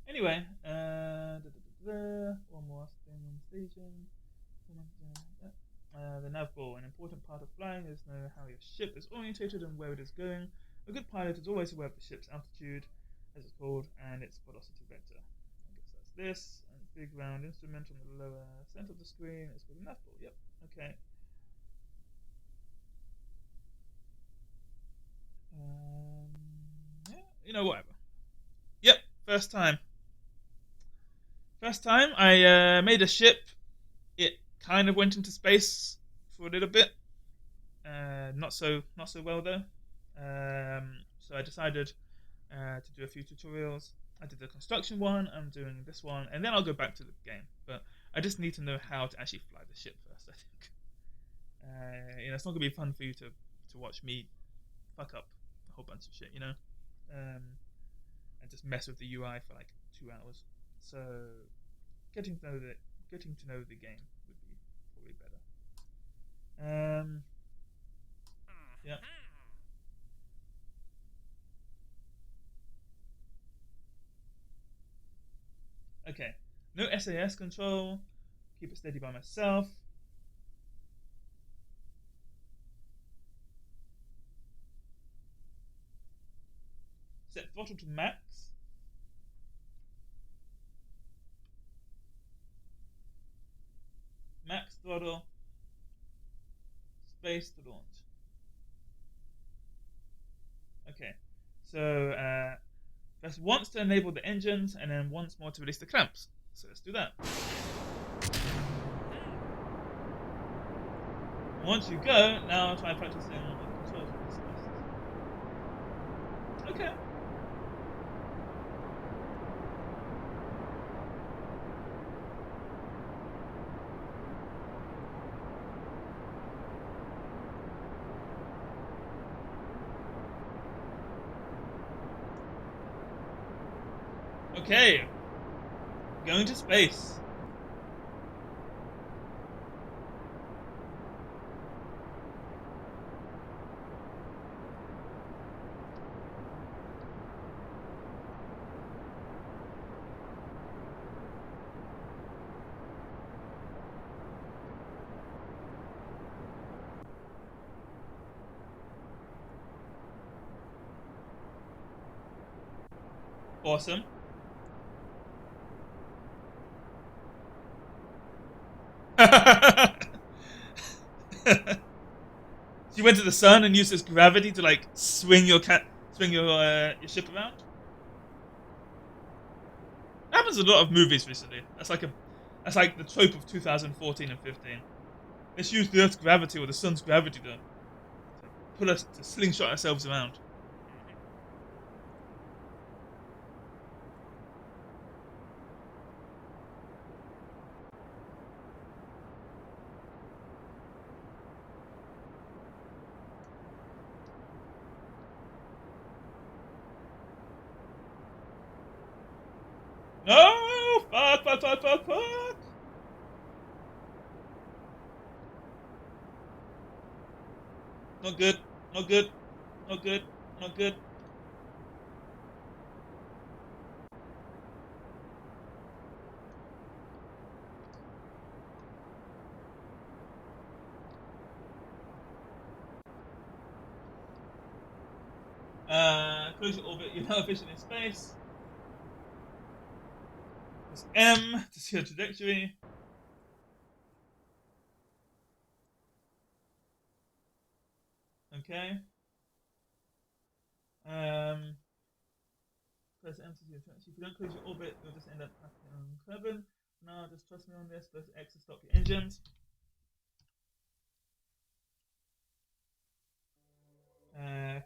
Anyway, one more thing on station. The nav ball. An important part of flying is to know how your ship is orientated and where it is going. A good pilot is always aware of the ship's altitude, as it's called, and its velocity vector. I guess that's this. And big round instrument on the lower center of the screen is called a nav ball. Yep. Okay. Yeah. Whatever. Yep. First time. First time I made a ship. It kind of went into space for a little bit. Not so well though. So I decided to do a few tutorials. I did the construction one. I'm doing this one, and then I'll go back to the game. But I just need to know how to actually fly the ship first. I think. It's not gonna be fun for you to watch me fuck up a whole bunch of shit. And just mess with the UI for like 2 hours. So getting to know the game would be probably better. Yeah. Okay. No SAS control. Keep it steady by myself. Set throttle to max. Max throttle. Space to launch. Okay. So press once to enable the engines, and then once more to release the clamps. So let's do that. Once you go, now I'll try practicing the controls with this first. Okay. Okay. Going to space. Awesome. You went to the sun and used its gravity to like swing your ship around. That happens in a lot of movies recently. That's like the trope of 2014 and 15. Let's use the Earth's gravity or the sun's gravity to put us to slingshot ourselves around. No! Fuck! Not good. Not good. Not good. Not good. Close your orbit. You're now efficient in space. Press M to see your trajectory. Okay. Press M to see your trajectory. If you don't close your orbit, you'll just end up passing on carbon. Now, just trust me on this. Press X to stop your engines.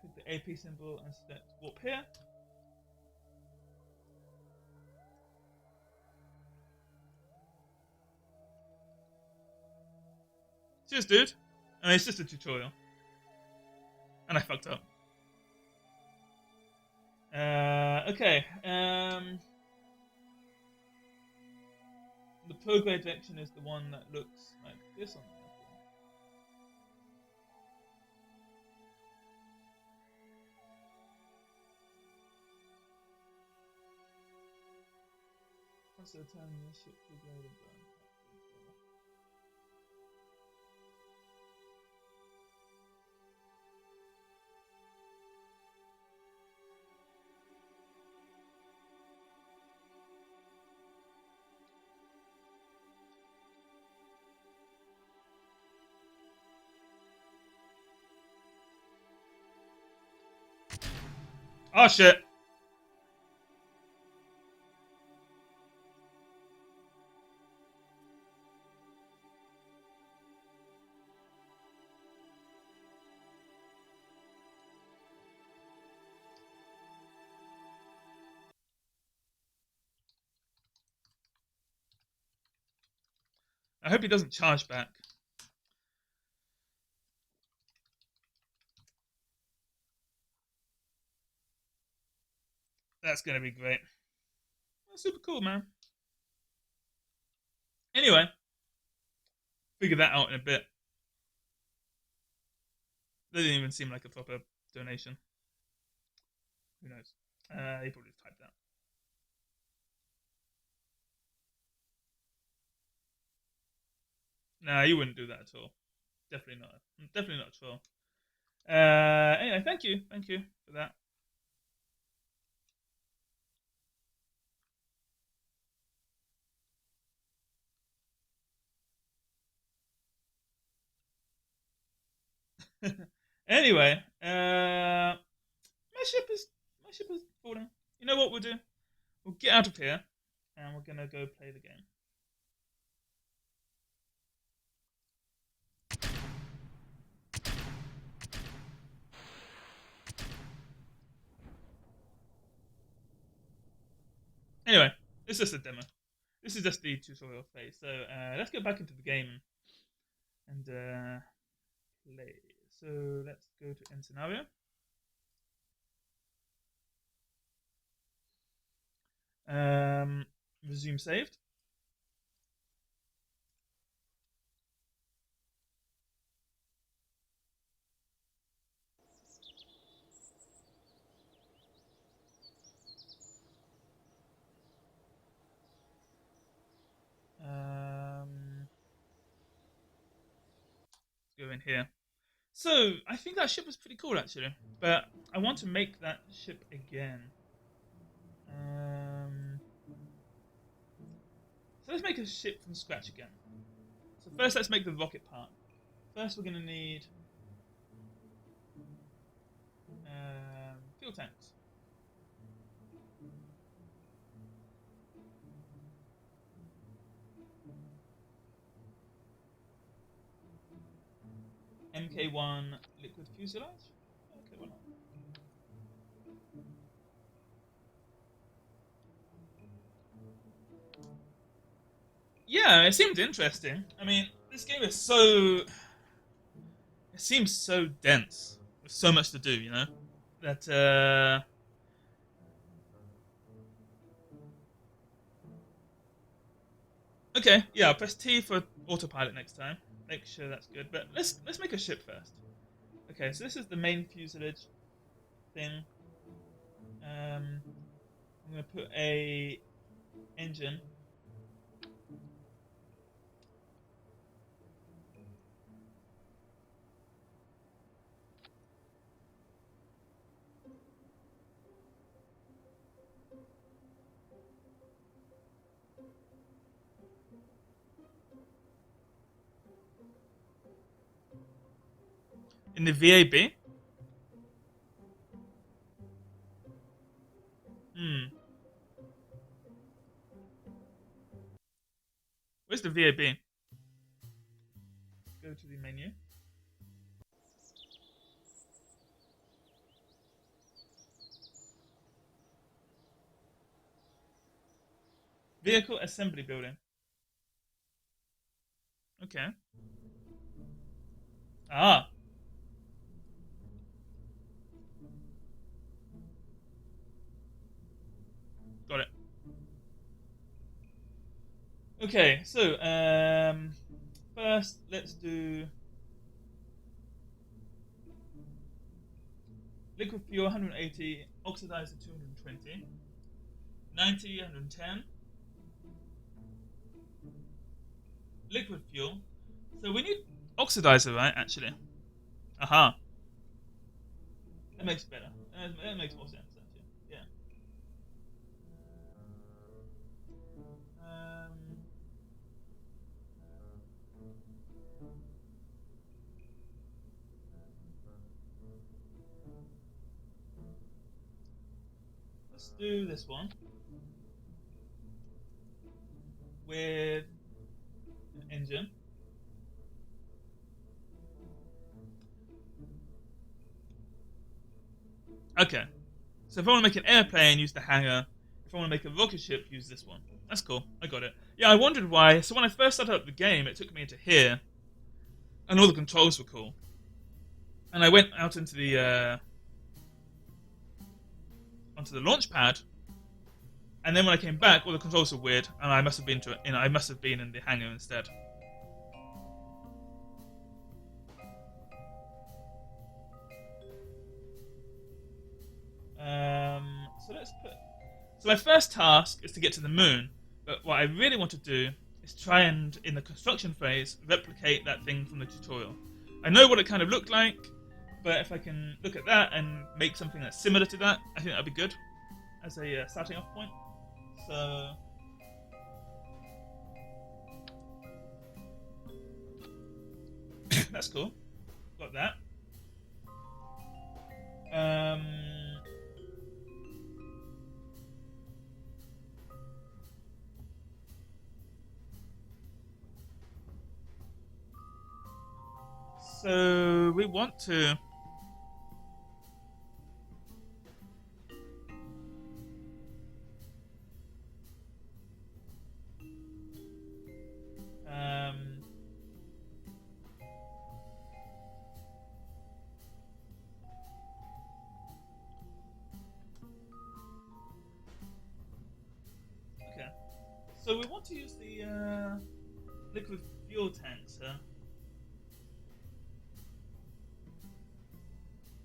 Click the AP symbol and select warp here. Cheers, dude. And it's just a tutorial. And I fucked up. Okay. The prograde direction is the one that looks like this on the map. also turn your ship to blade and burn. Oh shit! I hope he doesn't charge back. That's gonna be great. That's super cool, man. Anyway, figure that out in a bit. That didn't even seem like a proper donation. Who knows? He probably just typed that. Nah, you wouldn't do that at all. Definitely not. Definitely not at all. Anyway, thank you for that. Anyway, my ship is falling. You know what we'll do? We'll get out of here, and we're gonna go play the game. Anyway, it's just a demo. This is just the tutorial phase. So let's get back into the game and play. So let's go to end scenario. Resume saved. Go in here. So I think that ship was pretty cool actually, but I want to make that ship again. So let's make a ship from scratch again. So first, let's make the rocket part. First, we're gonna need fuel tanks. MK1 liquid fuselage. Okay, why not? Yeah, it seemed interesting. I mean, this game is so. It seems so dense with so much to do, you know? That, Okay, yeah, I'll press T for autopilot next time. Make sure that's good. But let's make a ship first. Okay, so this is the main fuselage thing. I'm gonna put a engine. In the VAB? Hmm. Where's the VAB? Go to the menu. Vehicle assembly building. Okay. Ah, got it. Okay, so first let's do liquid fuel 180, oxidizer 220, 90, 110, liquid fuel. So we need oxidizer, right? Actually. Aha. That makes better. That makes more sense, actually. Yeah. Um, let's do this one with an engine. Okay. So if I want to make an airplane, use the hangar. If I want to make a rocket ship, use this one. That's cool. I got it. Yeah, I wondered why. So when I first started up the game, it took me into here, and all the controls were cool. And I went out into the onto the launch pad, and then when I came back, all the controls were weird, and I must have been I must have been in the hangar instead. So let's put. So my first task is to get to the moon, but what I really want to do is try and, in the construction phase, replicate that thing from the tutorial. I know what it kind of looked like, but if I can look at that and make something that's similar to that, I think that'd be good as a starting off point. So that's cool. Got that. Um, so we want to. Um, okay. So we want to use the liquid fuel tanks, huh?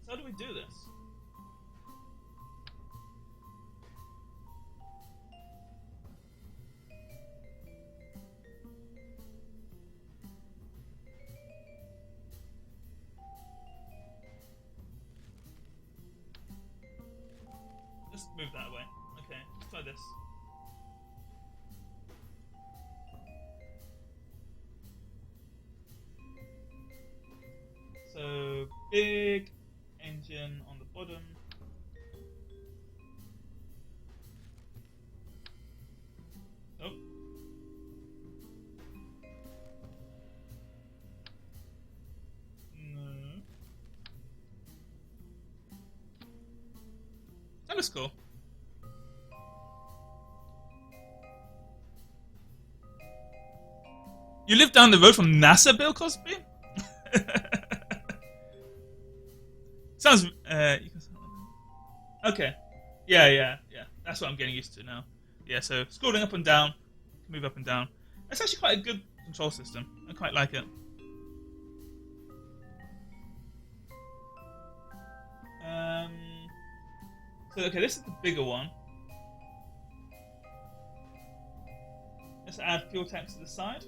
So how do we do this? Let's move that way. Okay, let's try this. So big engine on the bottom. Oh. No. That looks cool. You live down the road from NASA, Bill Cosby? Sounds. Okay. Yeah. That's what I'm getting used to now. Yeah, so scrolling up and down, move up and down. It's actually quite a good control system. I quite like it. Um, so okay, this is the bigger one. Let's add fuel tanks to the side.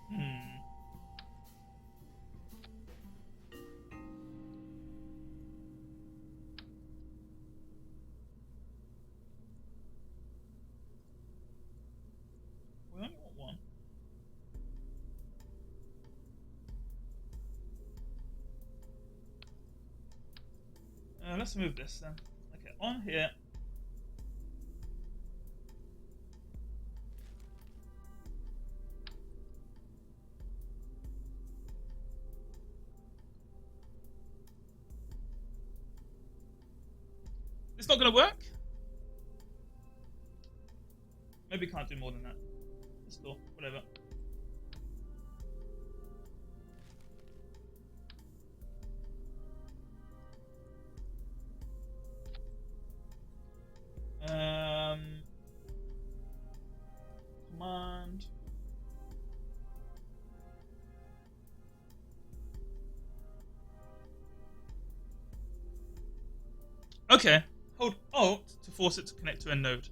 Hmm. We only want one. Let's move this then. Okay, on here. It's not going to work? Maybe can't do more than that. That's cool. Whatever. Um, Okay, hold Alt to force it to connect to a node.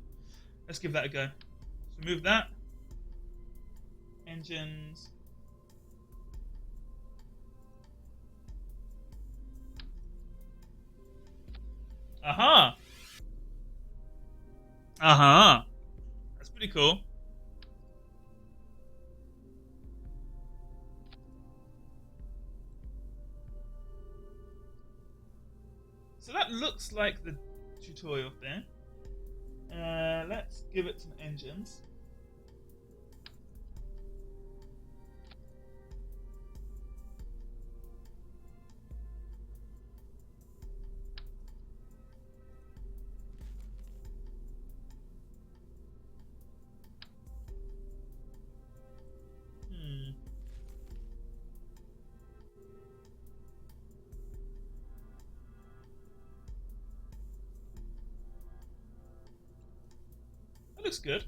Let's give that a go. So move that. Engines. Aha! Aha! That's pretty cool. So that looks like the tutorial thing. Let's give it some engines. That looks good.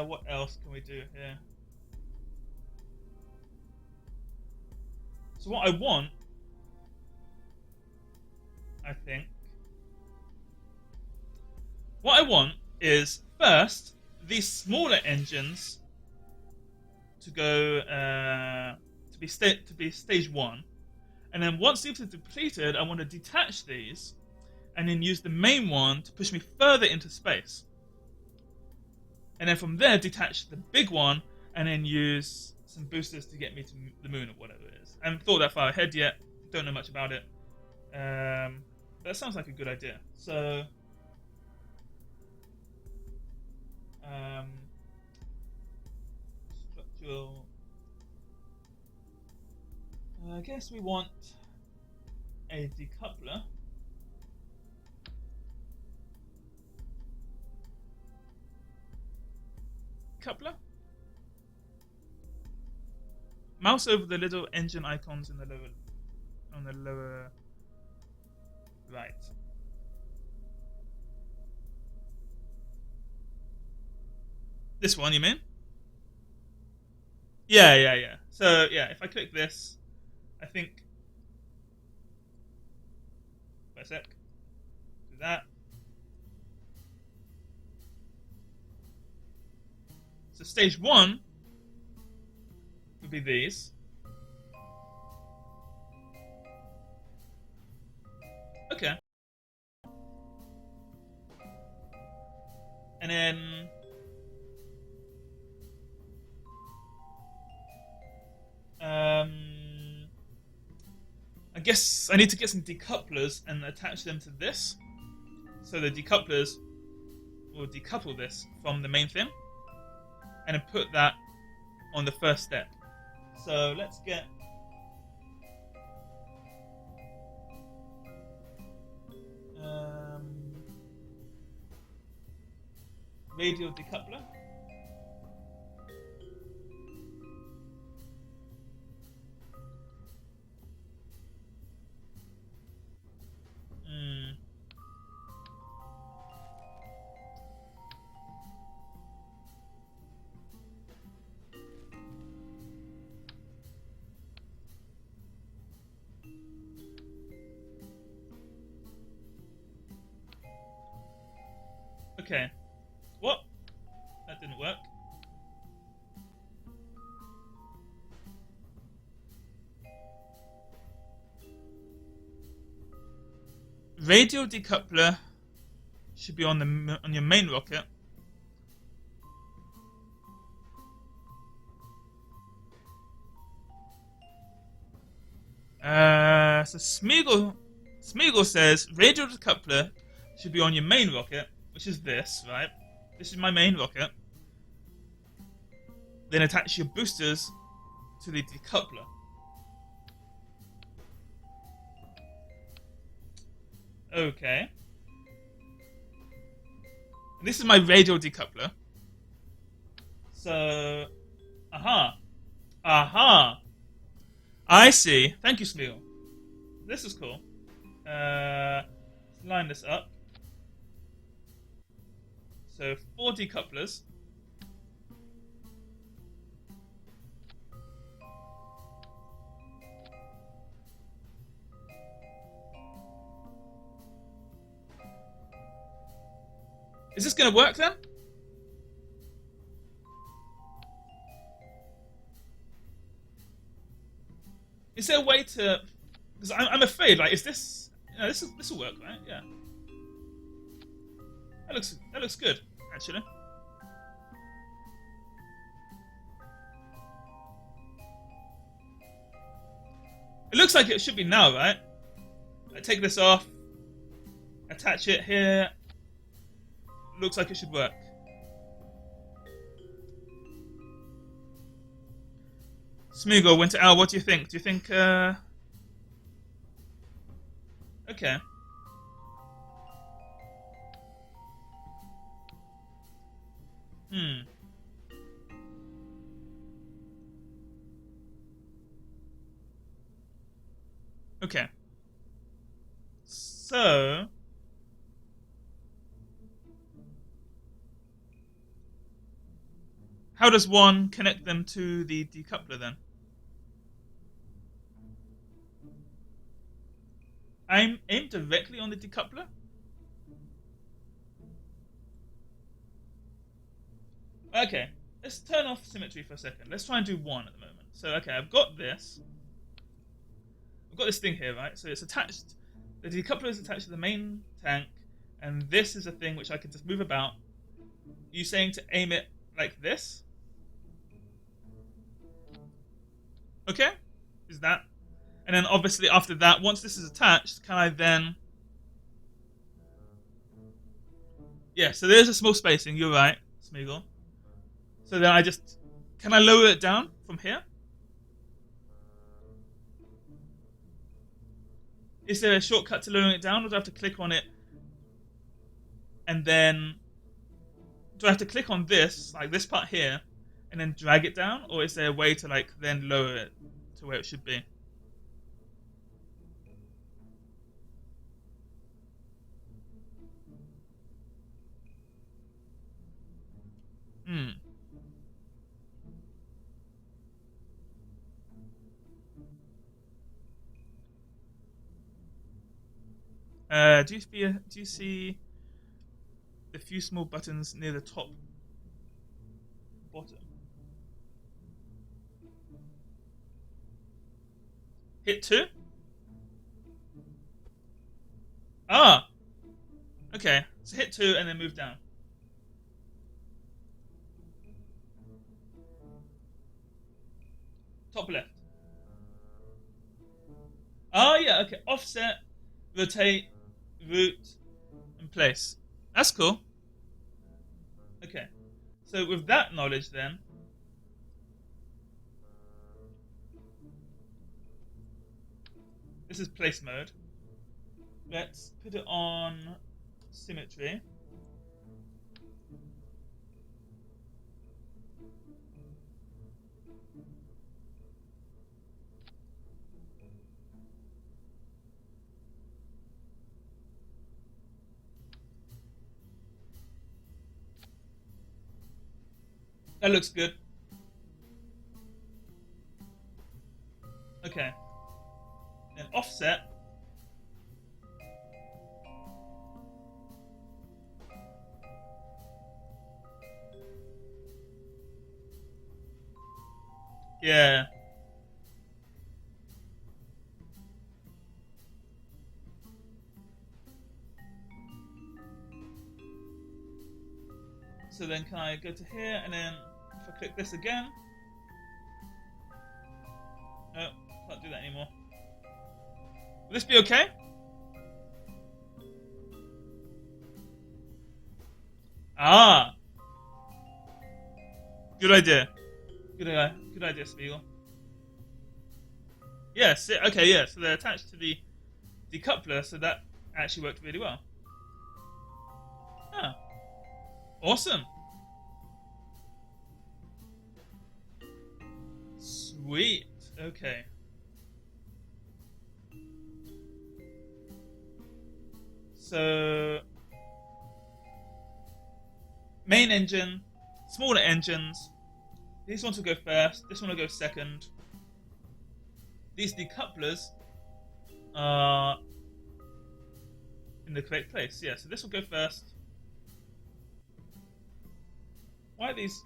What else can we do here? So what I want, I think, what I want is first these smaller engines to go to be stage 1, and then once these are depleted, I want to detach these, and then use the main one to push me further into space. And then from there, detach the big one, and then use some boosters to get me to the moon or whatever it is. I haven't thought that far ahead yet. Don't know much about it. That sounds like a good idea. So, structural. I guess we want a decoupler. Coupler. Mouse over the little engine icons in the lower right. This one, you mean? Yeah. So yeah, if I click this, I think. Wait a sec. Do that. So stage 1 would be these. Okay. And then I guess I need to get some decouplers and attach them to this. So the decouplers will decouple this from the main thing and then put that on the first step. So let's get radial decoupler. Okay. What? That didn't work. Radial decoupler should be on your main rocket. So Smeagol says radial decoupler should be on your main rocket, which is this, right? This is my main rocket. Then attach your boosters to the decoupler. Okay. And this is my radial decoupler. So, aha. I see. Thank you, Smeagol. This is cool. Let's line this up. So 4 decouplers. Is this going to work then? Is there a way to? Because I'm afraid. Like, is this? You know, this will work, right? Yeah. That looks good, actually. It looks like it should be now, right? I take this off, attach it here. Looks like it should work. Smeagol, Winter Owl, what do you think? Do you think, okay. Hmm. Okay. So... how does one connect them to the decoupler then? I'm aimed directly on the decoupler? Okay, let's turn off symmetry for a second. Let's try and do one at the moment. So, okay, I've got this. I've got this thing here, right? So it's attached. The decoupler is attached to the main tank, and this is a thing which I can just move about. Are you saying to aim it like this? Okay, is that? And then obviously after that, once this is attached, can I then... yeah, so there's a small spacing, you're right, Smeagol. So then I just... can I lower it down from here? Is there a shortcut to lowering it down, or do I have to click on it and then... do I have to click on this, like this part here, and then drag it down? Or is there a way to like then lower it to where it should be? Hmm. Do you see the few small buttons near the top bottom? Hit 2? Ah! Okay, so hit 2 and then move down. Top left. Oh yeah, okay. Offset, rotate, root, and place. That's cool. Okay. So with that knowledge then, this is place mode. Let's put it on symmetry. That looks good. Okay. Then offset. Yeah. So then can I go to here, and then if I click this again... no, can't do that anymore. Will this be okay? Ah! Good idea. Good idea, Spiegel. Yes, okay, yeah, so they're attached to the decoupler, so that actually worked really well. Ah. Awesome. Sweet. Okay. So main engine, smaller engines. These ones will go first. This one will go second. These decouplers are in the correct place. Yeah, so this will go first. Why are these?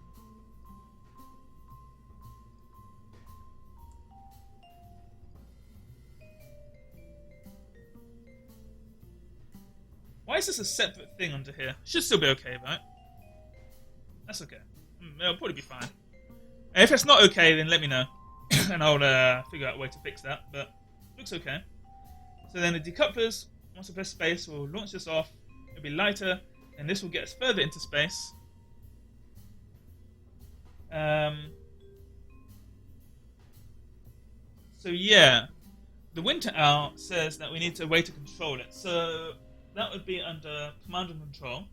Why is this a separate thing under here? Should still be okay, right? That's okay. It'll probably be fine. And if it's not okay, then let me know, and I'll figure out a way to fix that. But looks okay. So then the decouplers, once I press space, will launch this off. It'll be lighter, and this will get us further into space. So yeah, the winter owl says that we need a way to control it. So that would be under command and control,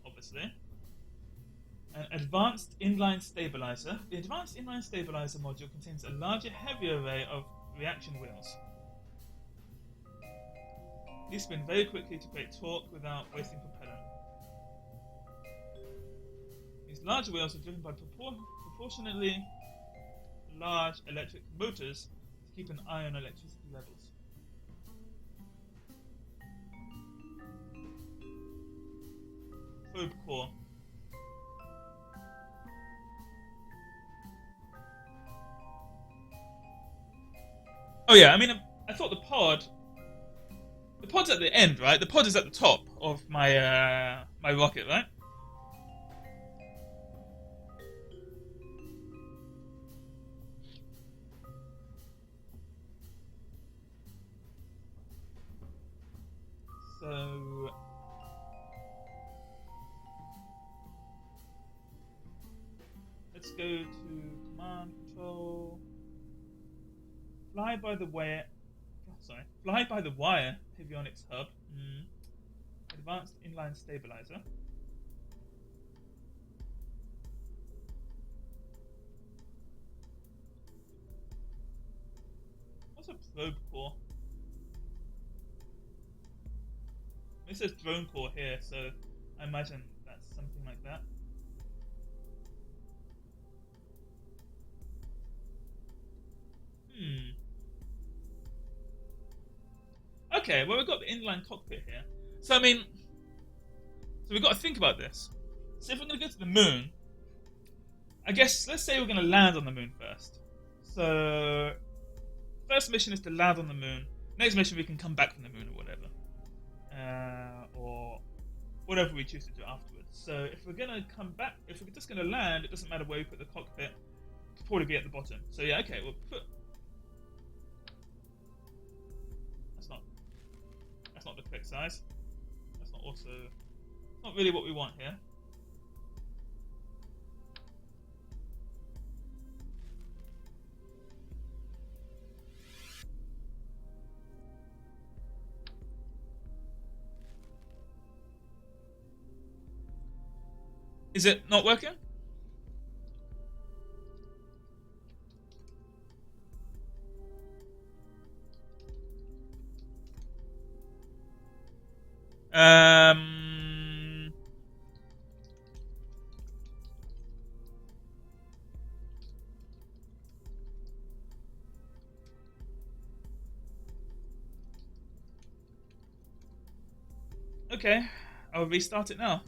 obviously. An advanced inline stabilizer. The advanced inline stabilizer module contains a larger, heavier array of reaction wheels. These spin very quickly to create torque without wasting propellant. These larger wheels are driven by proportionately large electric motors to keep an eye on electricity levels. Probe core. Oh yeah, I mean, I thought the pod's at the end, right? The pod is at the top of my my rocket, right? So let's go to command control. Fly by the wire avionics hub. Advanced inline stabilizer. What's a probe core? It says drone core here, so I imagine that's something like that. Okay, well, we've got the inline cockpit here. So, I mean, we've got to think about this. So, if we're going to go to the moon, I guess, let's say we're going to land on the moon first. So, first mission is to land on the moon. Next mission, we can come back from the moon or whatever. Or whatever we choose to do afterwards. So, if we're going to come back, if we're just going to land, it doesn't matter where we put the cockpit. It'll probably be at the bottom. So, yeah, okay, we'll put... That's not the correct size. That's not also... It's not really what we want here. Is it not working? Okay, I'll restart it now.